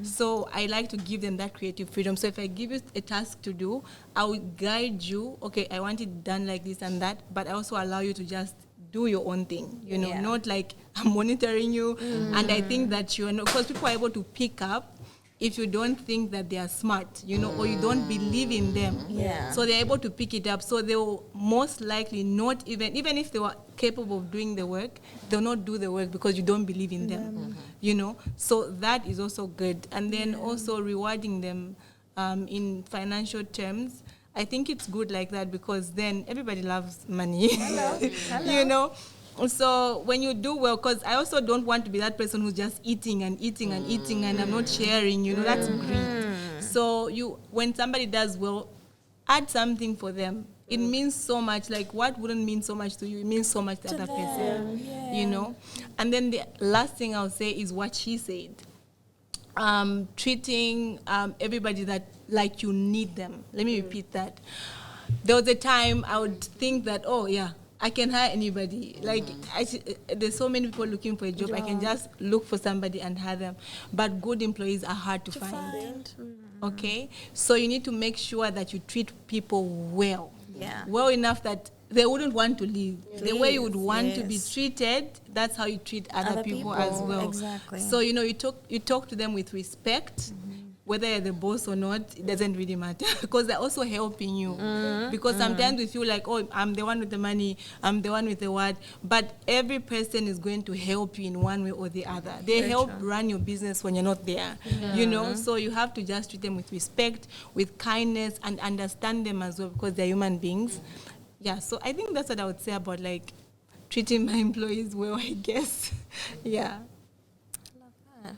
So I like to give them that creative freedom. So if I give you a task to do, I will guide you. Okay, I want it done like this and that, but I also allow you to just do your own thing. Not like I'm monitoring you. And I think that because people are able to pick up if you don't think that they are smart, or you don't believe in them. So they're able to pick it up. So they will most likely not even if they were capable of doing the work, they'll not do the work because you don't believe in them, So that is also good. And then also rewarding them in financial terms. I think it's good like that because then everybody loves money, Hello. So when you do well, because I also don't want to be that person who's just eating and eating and eating and I'm not sharing, that's greed. So when somebody does well, add something for them. It means so much. Like what wouldn't mean so much to you, it means so much to the other person, And then the last thing I'll say is what she said. Treating everybody that like you need them. Let me repeat that. There was a time I would think that, oh yeah, I can hire anybody. Like, there's so many people looking for a job. I can just look for somebody and hire them. But good employees are hard to find. Okay? So you need to make sure that you treat people well. Well enough that they wouldn't want to leave. The way you would want to be treated, that's how you treat other people as well. Exactly. So, you talk to them with respect. Whether you're the boss or not, it doesn't really matter because they're also helping you. Because sometimes we feel like, oh, I'm the one with the money, I'm the one with the what, but every person is going to help you in one way or the other. They help run your business when you're not there, so you have to just treat them with respect, with kindness, and understand them as well because they're human beings. So I think that's what I would say about like treating my employees well, I guess. I love that.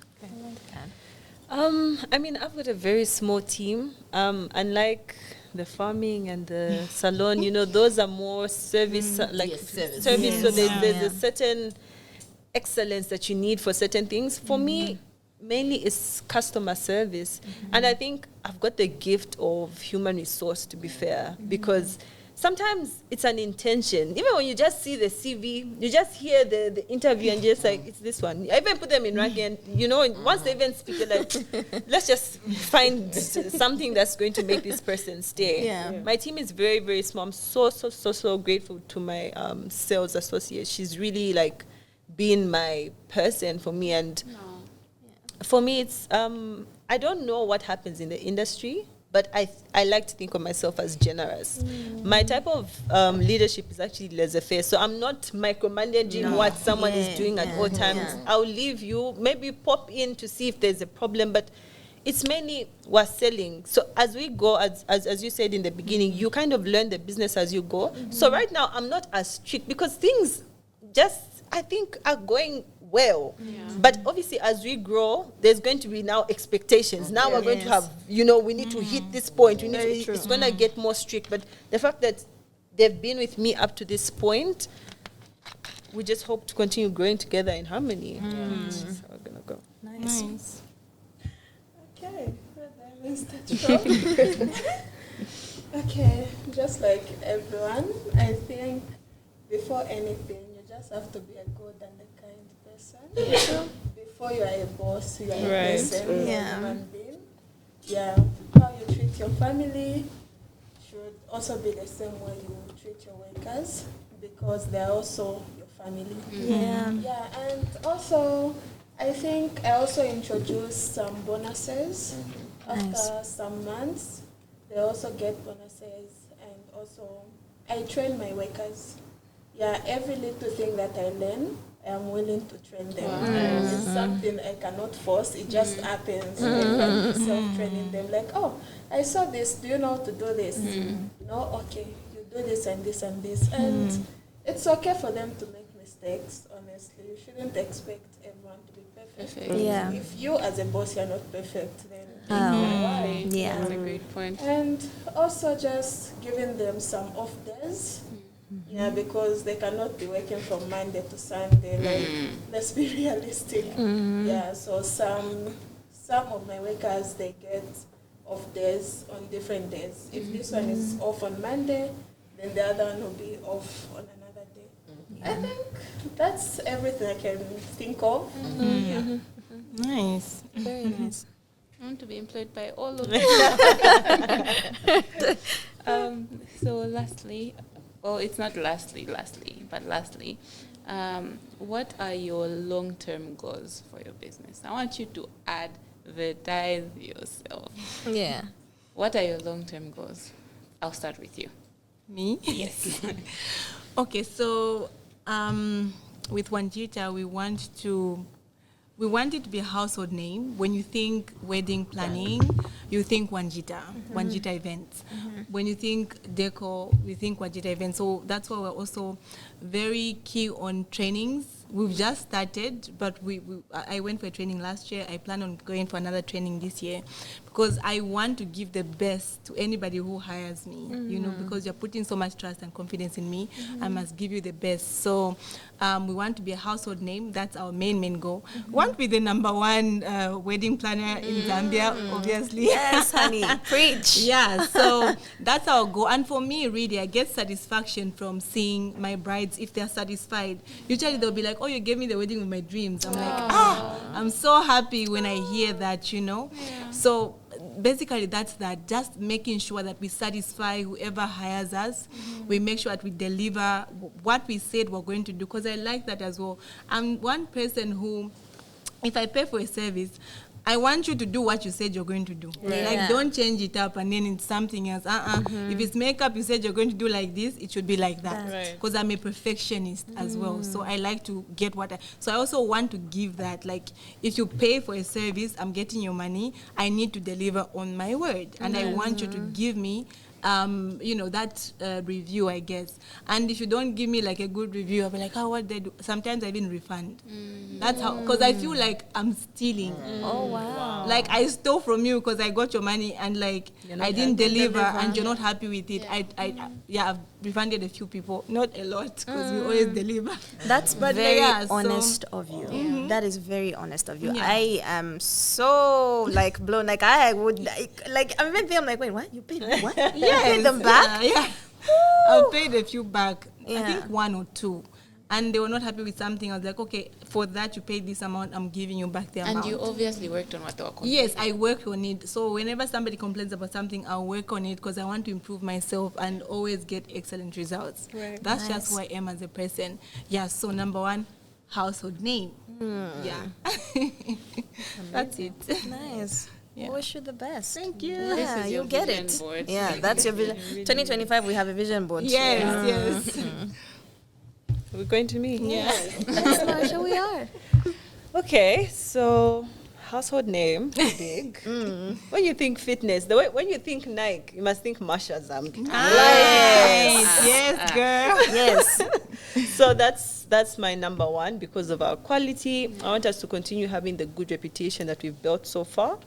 I've got a very small team. Unlike the farming and the salon, those are more service, service. So there's a certain excellence that you need for certain things. For me, mainly it's customer service. And I think I've got the gift of human resource, to be fair, because sometimes it's an intention. Even when you just see the CV, you just hear the interview and just like, it's this one. I even put them in ranking and, once they even speak, they're like, let's just find something that's going to make this person stay. My team is very, very small. I'm so grateful to my sales associate. She's really like been my person for me. And for me, it's, I don't know what happens in the industry, but I like to think of myself as generous. My type of leadership is actually laissez-faire. So I'm not micromanaging what someone is doing at all times. I'll leave you, maybe pop in to see if there's a problem, but it's mainly we're selling. So as we go, as you said in the beginning, you kind of learn the business as you go. So right now, I'm not as strict because things just, I think, are going well. But obviously, as we grow, there's going to be now expectations. Now we're going to have, we need to hit this point. It's going to get more strict. But the fact that they've been with me up to this point, we just hope to continue growing together in harmony. So we're going to go. Nice. Okay. Okay, just like everyone, I think before anything, you just have to be a good and a kind person. Before you are a boss, you are a person, you are a human being. How you treat your family should also be the same way you treat your workers because they are also your family. And also, I think I also introduced some bonuses after some months. they also get bonuses, and also I train my workers. Yeah, every little thing that I learn, I'm willing to train them. And it's something I cannot force. It just happens. And I'm self-training them. Like, oh, I saw this. Do you know how to do this? No? Okay. You do this and this and this. And it's okay for them to make mistakes, honestly. You shouldn't expect everyone to be perfect. Yeah. If you as a boss, you're not perfect, then why? Yeah. That's a great point. And also just giving them some off days. Yeah, because they cannot be working from Monday to Sunday. Like, let's be realistic. Yeah, so some of my workers, they get off days on different days. If this one is off on Monday, then the other one will be off on another day. I think that's everything I can think of. Yeah. Nice. Very nice. I want to be employed by all of them. So lastly, well, it's not lastly, but lastly, what are your long-term goals for your business? I want you to advertise yourself. Yeah. What are your long-term goals? I'll start with you. Me? Yes. Okay, so with Wanjita, we want it to be a household name. When you think wedding planning, you think Wanjita, Wanjitas Events. When you think decor, we think Wanjitas Events. So that's why we're also very key on trainings. We've just started, but I went for a training last year. I plan on going for another training this year because I want to give the best to anybody who hires me, you know, because you're putting so much trust and confidence in me. I must give you the best. So we want to be a household name. That's our main goal. We want to be the #1 wedding planner in Zambia, obviously. Yes, honey. Preach. Yeah, so that's our goal. And for me, really, I get satisfaction from seeing my brides, if they're satisfied. Usually they'll be like, oh, you gave me the wedding with my dreams. I'm like, I'm so happy when I hear that, you know. Yeah. So basically that's that, just making sure that we satisfy whoever hires us. We make sure that we deliver what we said we're going to do, because I like that as well. I'm one person who, if I pay for a service, I want you to do what you said you're going to do. Yeah. Like, don't change it up and then it's something else. If it's makeup, you said you're going to do like this, it should be like that. Because I'm a perfectionist as well. So I like to get so I also want to give that. Like, if you pay for a service, I'm getting your money, I need to deliver on my word. And I want you to give me you know, that review, I guess. And if you don't give me like a good review, I'll be like, oh, what did I do? Sometimes I even refund. That's how, because I feel like I'm stealing. Oh, wow. Like, I stole from you because I got your money and like I didn't deliver and you're not happy with it. I've refunded a few people, not a lot, because we always deliver. That's very honest of you. That is very honest of you. I am so like blown. Like I would like I'm even thinking, I'm like, wait, what? You paid what? You paid them back? Yeah. I paid a few back. I think 1 or 2. And they were not happy with something. I was like, okay, for that you paid this amount, I'm giving you back the amount. And you obviously worked on what they were complaining. Yes, I work on it. So whenever somebody complains about something, I'll work on it because I want to improve myself and always get excellent results. Right. That's just who I am as a person. Yeah, so #1, household name. Yeah. That's it. Nice. Yeah. I wish you the best. Thank you. Yeah, you get it. Board. Yeah, that's your vision. 2025, we have a vision board. Yes, yes. We're going to meet. Yes, Marsha, we are. Okay, so household name, big. When you think fitness, when you think Nike, you must think Marsha Zambia. Yes, girl. Yes. So that's my #1 because of our quality. I want us to continue having the good reputation that we've built so far.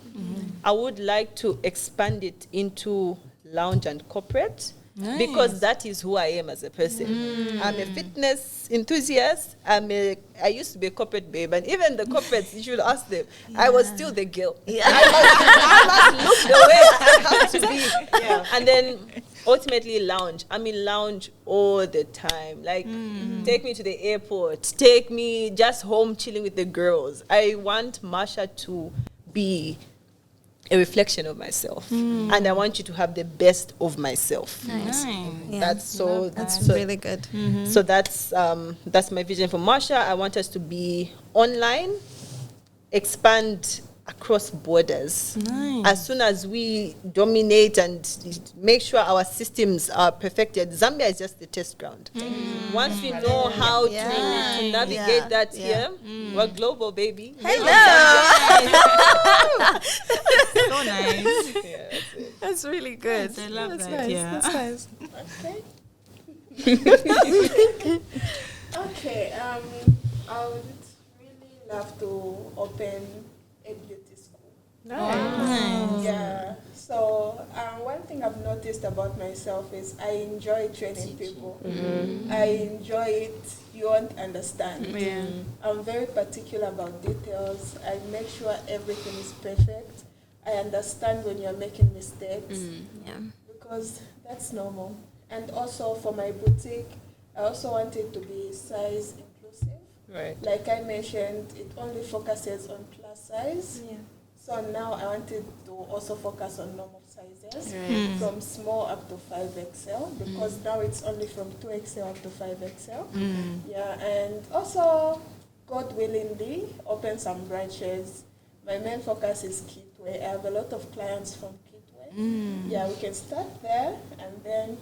I would like to expand it into lounge and corporate. Nice. Because that is who I am as a person. I'm a fitness enthusiast. I used to be a corporate babe, and even the corporates, you should ask them. I was still the girl. I must look the way I have to be. Yeah. And then ultimately lounge. I'm in lounge all the time. Like, take me to the airport. Take me just home chilling with the girls. I want Marsha to be a reflection of myself, and I want you to have the best of myself. Nice. Yeah. That's really good. So that's my vision for Marsha. I want us to be online, expand across borders. As soon as we dominate and make sure our systems are perfected, Zambia is just the test ground. Once we know how to navigate that here, we're global, baby. Hello. So nice. That's really good. I love That's that. nice. Yeah. That's nice. Okay. I would really love to open a beauty school. Nice. Yeah. So one thing I've noticed about myself is I enjoy training people. I enjoy it. You won't understand. Yeah. I'm very particular about details. I make sure everything is perfect. I understand when you're making mistakes Yeah. because that's normal. And also for my boutique, I also want it to be size inclusive. Right. Like I mentioned, it only focuses on plus size. Yeah. So now I wanted to also focus on normal sizes, from small up to 5XL, because now it's only from 2XL up to 5XL. Yeah, and also, God willingly, open some branches. My main focus is Kitwe. I have a lot of clients from Kitwe. Yeah, we can start there and then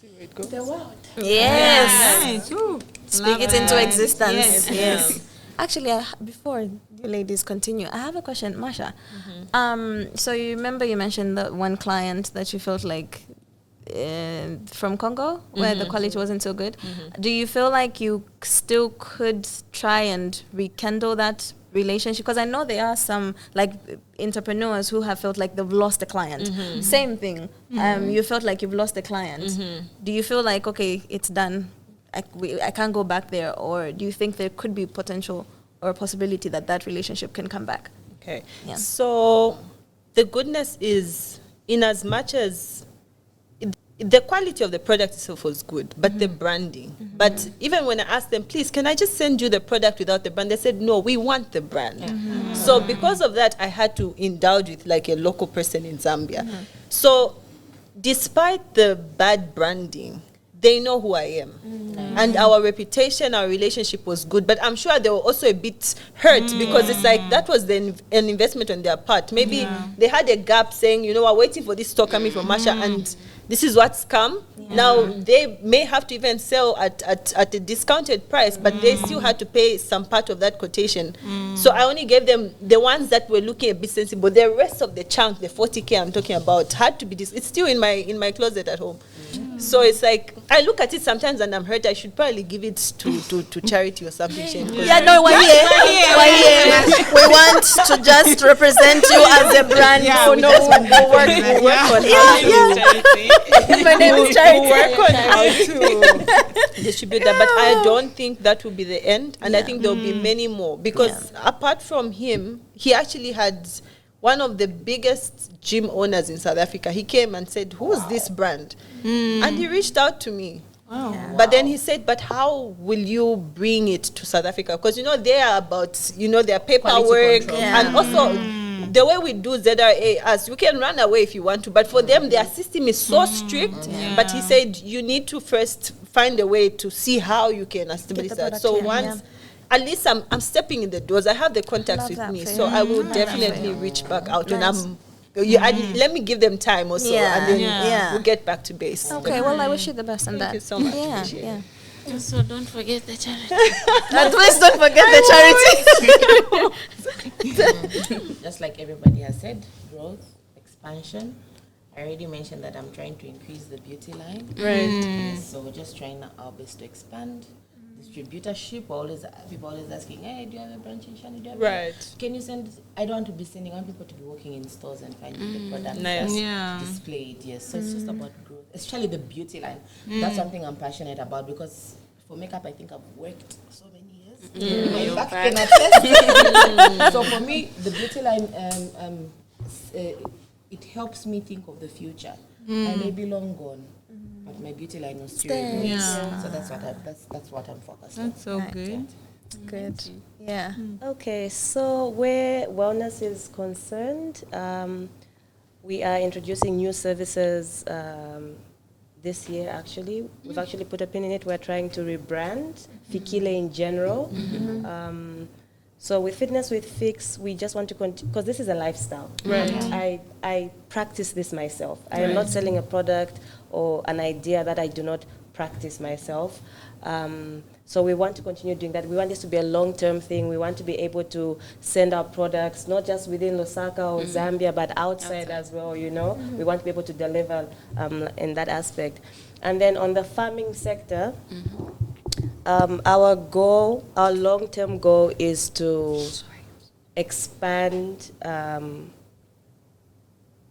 See where it goes. the world. Yes. Nice. Ooh. Speak Love it into that. existence. Yes. Yes. Actually, before you ladies continue, I have a question, Marsha. So you remember you mentioned that one client that you felt like from Congo, where the quality wasn't so good. Do you feel like you still could try and rekindle that relationship? Because I know there are some like entrepreneurs who have felt like they've lost a client. Same thing. You felt like you've lost a client. Do you feel like, okay, it's done, I can't go back there? Or do you think there could be potential or possibility that that relationship can come back? Okay. Yeah. So the goodness is, in as much as the quality of the product itself was good, but the branding. But even when I asked them, please, can I just send you the product without the brand? They said, no, we want the brand. So because of that, I had to indulge with like a local person in Zambia. So despite the bad branding, they know who I am. And our reputation, our relationship was good. But I'm sure they were also a bit hurt because it's like that was an investment on their part. Maybe they had a gap saying, you know, we're waiting for this stock coming from Marsha and this is what's come. Now, they may have to even sell at a discounted price, but they still had to pay some part of that quotation. So I only gave them the ones that were looking a bit sensible. The rest of the chunk, the 40K I'm talking about, had to be it's still in my closet at home. So it's like, I look at it sometimes and I'm hurt. I should probably give it to charity or something. Yeah, no, we're here. We're here. We want to just represent you as a brand. Yeah, we no, just want we'll work on Yeah. My name is Charity. We'll work on how to distribute that. But I don't think that will be the end. And I think there will be many more. Because apart from him, he actually had one of the biggest gym owners in South Africa. He came and said, who's this brand? And he reached out to me. But then he said, but how will you bring it to South Africa? Because, you know, they are about, you know, their paperwork. And also, the way we do ZRA, as you can run away if you want to. But for them, their system is so strict. But he said, you need to first find a way to see how you can establish that. So once... At least I'm stepping in the doors. I have the contacts with me, so I will definitely reach back out. And let me give them time also, and then we'll get back to base. Okay, well, I wish you the best on that. Thank you so much. Yeah. So don't forget the charity. And please don't forget the charity. Just like everybody has said, growth, expansion. I already mentioned that I'm trying to increase the beauty line. Right. So we're just trying our best to expand. Distributorship, people always asking, hey, do you have a branch in Shani? Do you have Right. Can you send? I don't want to be sending. I want people to be working in stores and finding the product displayed. Yes, so it's just about growth, especially the beauty line. That's something I'm passionate about because for makeup, I think I've worked so many years. My back can attest. So for me, the beauty line, it helps me think of the future. I may be long gone. But my beauty line was still so that's what I'm focused on. That's so good. Good. Yeah. Okay, so where wellness is concerned, we are introducing new services this year, actually. We've actually put a pin in it. We're trying to rebrand Fikile in general. So with Fitness with Fiks, we just want to continue, because this is a lifestyle. Right. I practice this myself. I am not selling a product or an idea that I do not practice myself. So we want to continue doing that. We want this to be a long-term thing. We want to be able to send our products, not just within Lusaka or Zambia, but outside as well, you know. We want to be able to deliver in that aspect. And then on the farming sector, our goal, our long-term goal is to expand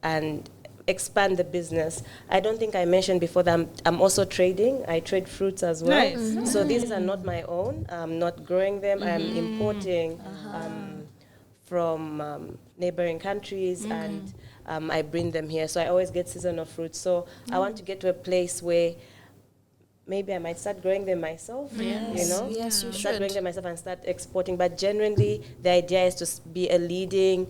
and expand the business. I don't think I mentioned before that I'm also trading. I trade fruits as well. Nice. So these are not my own. I'm not growing them. I'm importing from neighboring countries and I bring them here. So I always get seasonal fruits. So I want to get to a place where maybe I might start growing them myself, you know? Yes, you start should. growing them myself and start exporting. But generally, the idea is to be a leading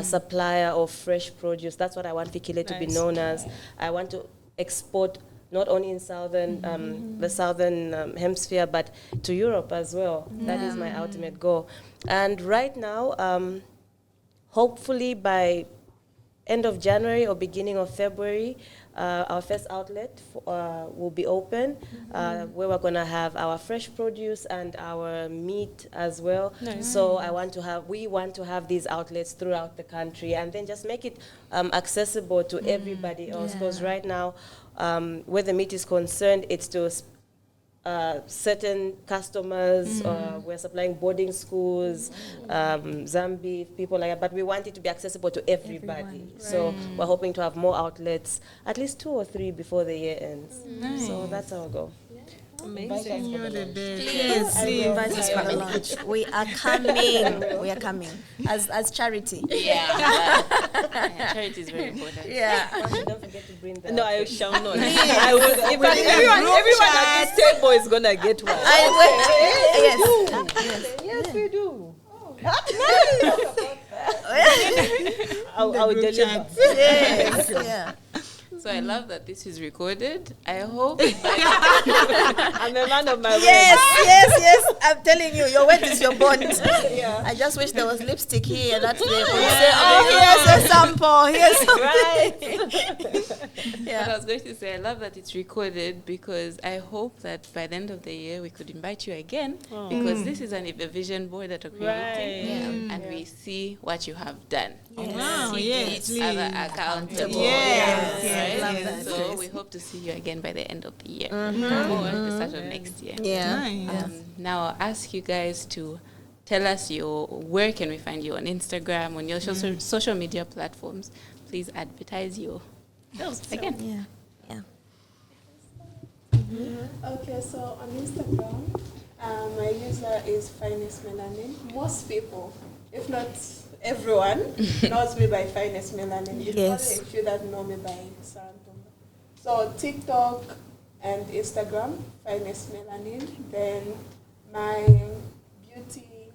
supplier of fresh produce. That's what I want Fikile to be known as. I want to export not only in the southern hemisphere, but to Europe as well. That is my ultimate goal. And right now, hopefully by end of January or beginning of February, our first outlet will be open, where we're going to have our fresh produce and our meat as well. So we want to have these outlets throughout the country and then just make it accessible to everybody else. Because right now, where the meat is concerned, it's to certain customers. We're supplying boarding schools, Zambi, people like that, but we want it to be accessible to everybody. So we're hoping to have more outlets, at least 2 or 3 before the year ends. So that's our goal. Amazing. Please invite us for the lunch. We are coming. We are coming as charity. Yeah, charity is very important. Yeah. Don't forget to bring that. No, I shall not. I will. In fact, everyone at this table is gonna get one. Yes, we do. I'll deliver. yes, yeah. So I love that this is recorded. I hope. I'm a man of my word. Yes. I'm telling you, your word is your bond. I just wish there was lipstick here. That's the say, here's a sample. Here's something. But I was going to say, I love that it's recorded because I hope that by the end of the year we could invite you again because this is a vision board that we're creating and we see what you have done. Wow, See yes, each other accountable. Yes. Right? So we hope to see you again by the end of the year or the start of next year. Now I'll ask you guys to tell us where can we find you on Instagram, on your social media platforms. Please advertise yourselves again. Okay, so on Instagram, my user is Finest Melanin. Most people, if not everyone, knows me by Finest Melanin. It's only a few that know me by Sarantumba. So TikTok and Instagram, Finest Melanin. Then my beauty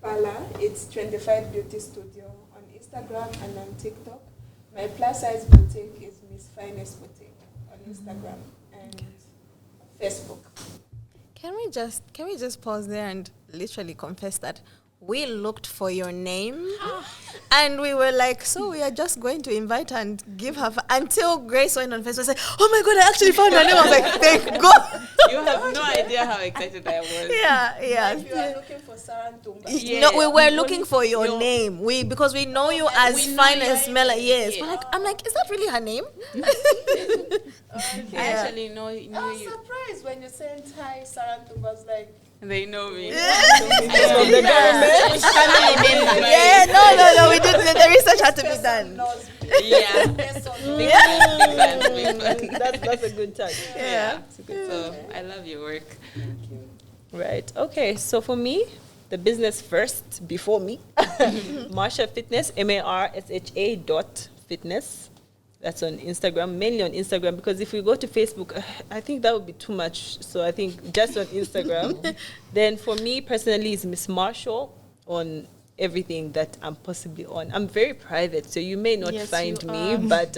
parlor, it's Trendified Beauty Studio on Instagram and on TikTok. My plus size boutique is Miss Finest Boutique on Instagram and Facebook. Can we just pause there and literally confess that we looked for your name and we were like, so we are just going to invite her and give her until Grace went on Facebook and said, oh my God, I actually found her name. I was like, thank God. You have no idea how excited I was. Yeah. If you are looking for Sarantumba. No, we were looking for your name. Because we know you as Finest Mela. Yes. Yeah. I'm like, is that really her name? I actually knew I was you. surprised when you sent hi Sarantumba. I was like, They know me. No, we did. The research had to be done. That's a good touch. So I love your work. Right. Okay. So for me, the business first before me. Marsha Fitness, MARSHA.fitness. That's on Instagram, mainly on Instagram, because if we go to Facebook, I think that would be too much. So I think just on Instagram. Then for me personally, it's Miss Marshall on everything that I'm possibly on. I'm very private, so you may not find me, but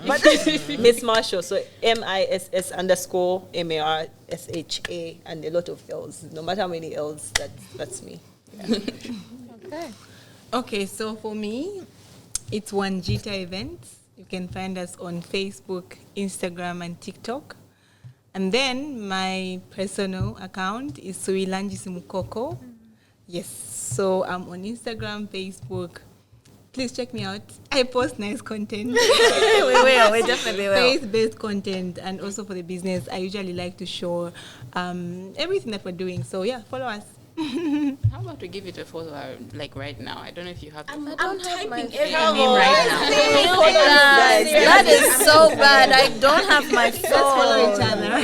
but Miss Marshall, so MISS_MARSHA and a lot of L's. No matter how many L's, that's me. Okay. Okay, so for me, it's Wanjitas Events. You can find us on Facebook, Instagram, and TikTok. And then my personal account is Suilanji Simukoko. Yes, so I'm on Instagram, Facebook. Please check me out. I post nice content. We definitely will. Faith-based content, and also for the business, I usually like to show everything that we're doing. So yeah, follow us. How about we give it a follow like right now? I don't know if you have. I'm typing your name right now. That is so bad. I don't have my phone. Let's Follow each other.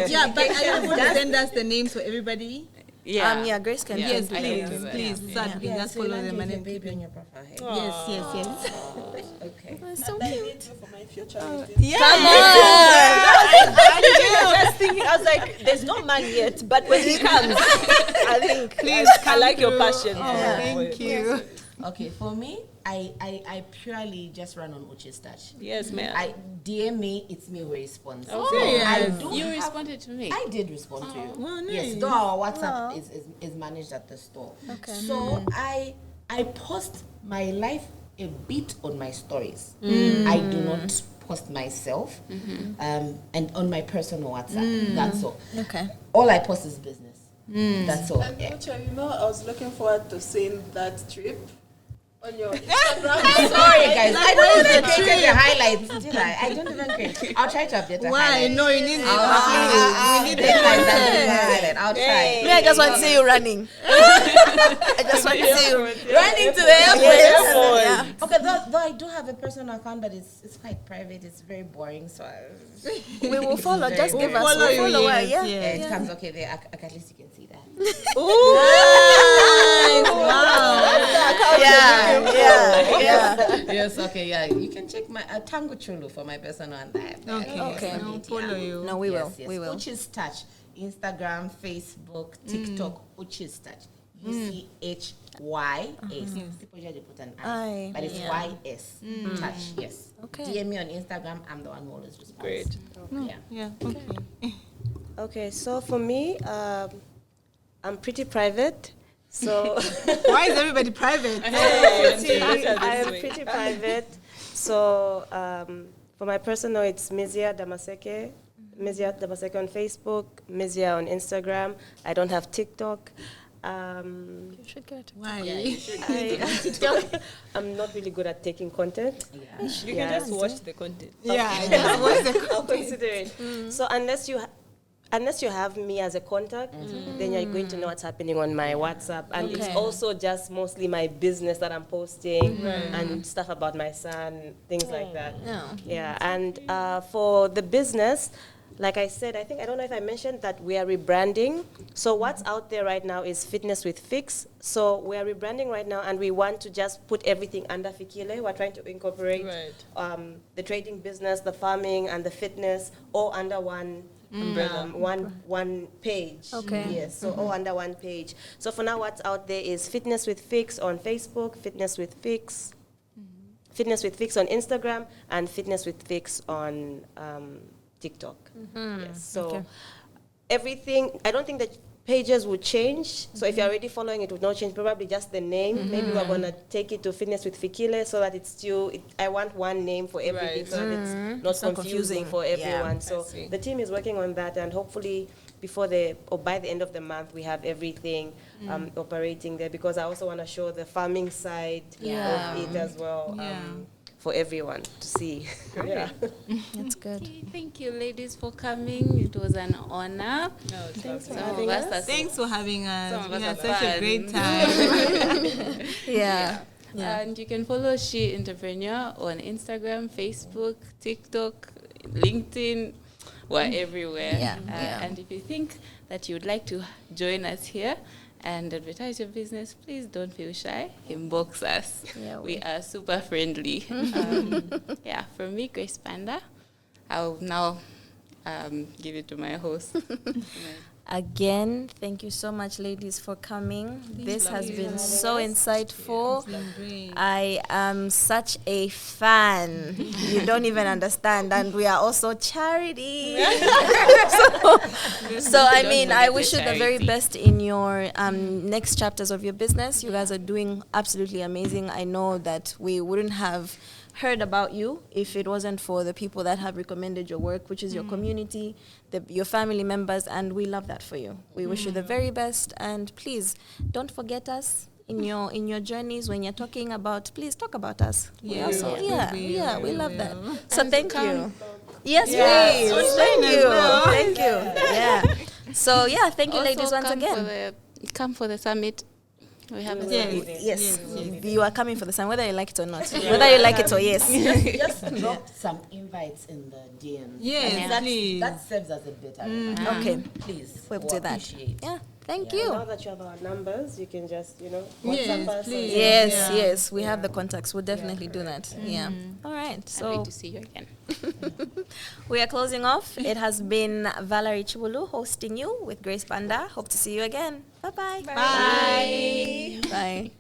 Yeah, but are you able to send us the names for everybody? Yeah. Grace can Yes, do please, that. please. So that we can just follow them and then baby on your profile. Hey? yes. Okay. So cute. For my future. Yeah. Come on. Just thinking, I was like, there's no man yet, but when he comes, I think Please I like your passion. Thank you. Okay, for me, I purely just run on Uchys Touch. Yes, ma'am. I DM me, it's me who responds. Oh, So I do you have- responded to me. I did respond to you. Oh, nice. Yes, though our WhatsApp is managed at the store. Okay. So I post my life a bit on my stories. I do not post myself, and on my personal WhatsApp. That's all. Okay. All I post is business. That's all. And Yeah. Ucha, I was looking forward to seeing that trip on your Instagram. Sorry, guys. I don't even create the highlights, did I? I don't even create. I'll try to update the Why? highlights. No, you need We need the highlight. I'll try. Me, I just want to see you running. I just want to see you running to the airport. Yeah. Okay, though I do have a personal account, but it's quite private. It's very boring, so We will follow. Just give us Follow a you, follow. yes, Yeah. yes. it comes okay there. At least you can see that. Yeah. Yes, okay, yeah. You can check my Tango Chulu for my personal and that. Okay. I'll follow you. No, we will. Yes. We will. Uchys Touch, Instagram, Facebook, TikTok. Uchys Touch. UCHYS. People usually put an I, but it's YS. Touch. Yes. Okay. DM me on Instagram. I'm the one who always responds. Great. Yeah. Yeah. Okay. Okay, so for me, I'm pretty private. So Why is everybody private? I am pretty private. So for my personal, it's Mizia Damaseke. Mizia Damaseke on Facebook, Mizia on Instagram. I don't have TikTok. You should get it. Why? I'm not really good at taking content. Yeah. You can just watch the content. Yeah. What's the I'll consider it. So unless you have me as a contact, then you're going to know what's happening on my WhatsApp. And it's Okay. also just mostly my business that I'm posting and stuff about my son, things like that. No. Yeah, and for the business, like I said, I don't know if I mentioned that we are rebranding. So what's out there right now is Fitness with Fiks. So we are rebranding right now, and we want to just put everything under Fikile. We're trying to incorporate the trading business, the farming, and the fitness all under one umbrella, one page. Okay. Yes, so all under one page. So for now, what's out there is Fitness with Fiks on Facebook, Fitness with Fiks, Fitness with Fiks on Instagram, and Fitness with Fiks on TikTok. Yes. So everything, I don't think that pages would change. So if you're already following, it would not change. Probably just the name. Maybe we're gonna take it to Fitness with Fikile so that it's still. I want one name for everything, so that it's not confusing for everyone. So the team is working on that, and hopefully by the end of the month, we have everything operating there. Because I also want to show the farming side of it as well. For everyone to see. That's good. Okay, thank you, ladies, for coming. It was an honor. Thanks for Some of having us us. are Thanks for having Some us. of We us had are such a fun. great time. Yeah. And you can follow She Entrepreneur on Instagram, Facebook, TikTok, LinkedIn. We're everywhere. And if you think that you would like to join us here and advertise your business, please don't feel shy. Inbox us. Yeah, we are super friendly. From me, Grace Panda. I'll now give it to my host. Again, thank you so much, ladies, for coming. This has been so insightful. I am such a fan. You don't even understand. And we are also charity. so I mean, I wish you the very best in your next chapters of your business. You guys are doing absolutely amazing. I know that we wouldn't have heard about you if it wasn't for the people that have recommended your work, which is your community, your family members, and we love that for you. We wish you the very best, and please don't forget us in your journeys when you're talking about. Please talk about us. We love that. So thank you. Yes, please. Thank you. Yeah. So yeah, thank you, Also ladies, once again. Come for the summit. We have Yes. You are coming for the sun, whether you like it or not. Whether you like it or yes. Just drop some invites in the DM. Yes, that serves as a better Okay. Please. We'll do that. Yeah. Thank you. Now that you have our numbers, you can just, WhatsApp us. please. Yes. We have the contacts. We'll definitely do that. Yeah. All right. Happy So to see you again. we are closing off. It has been Valerie Chibulu hosting you with Grace Banda. Hope to see you again. Bye-bye. Bye. Bye.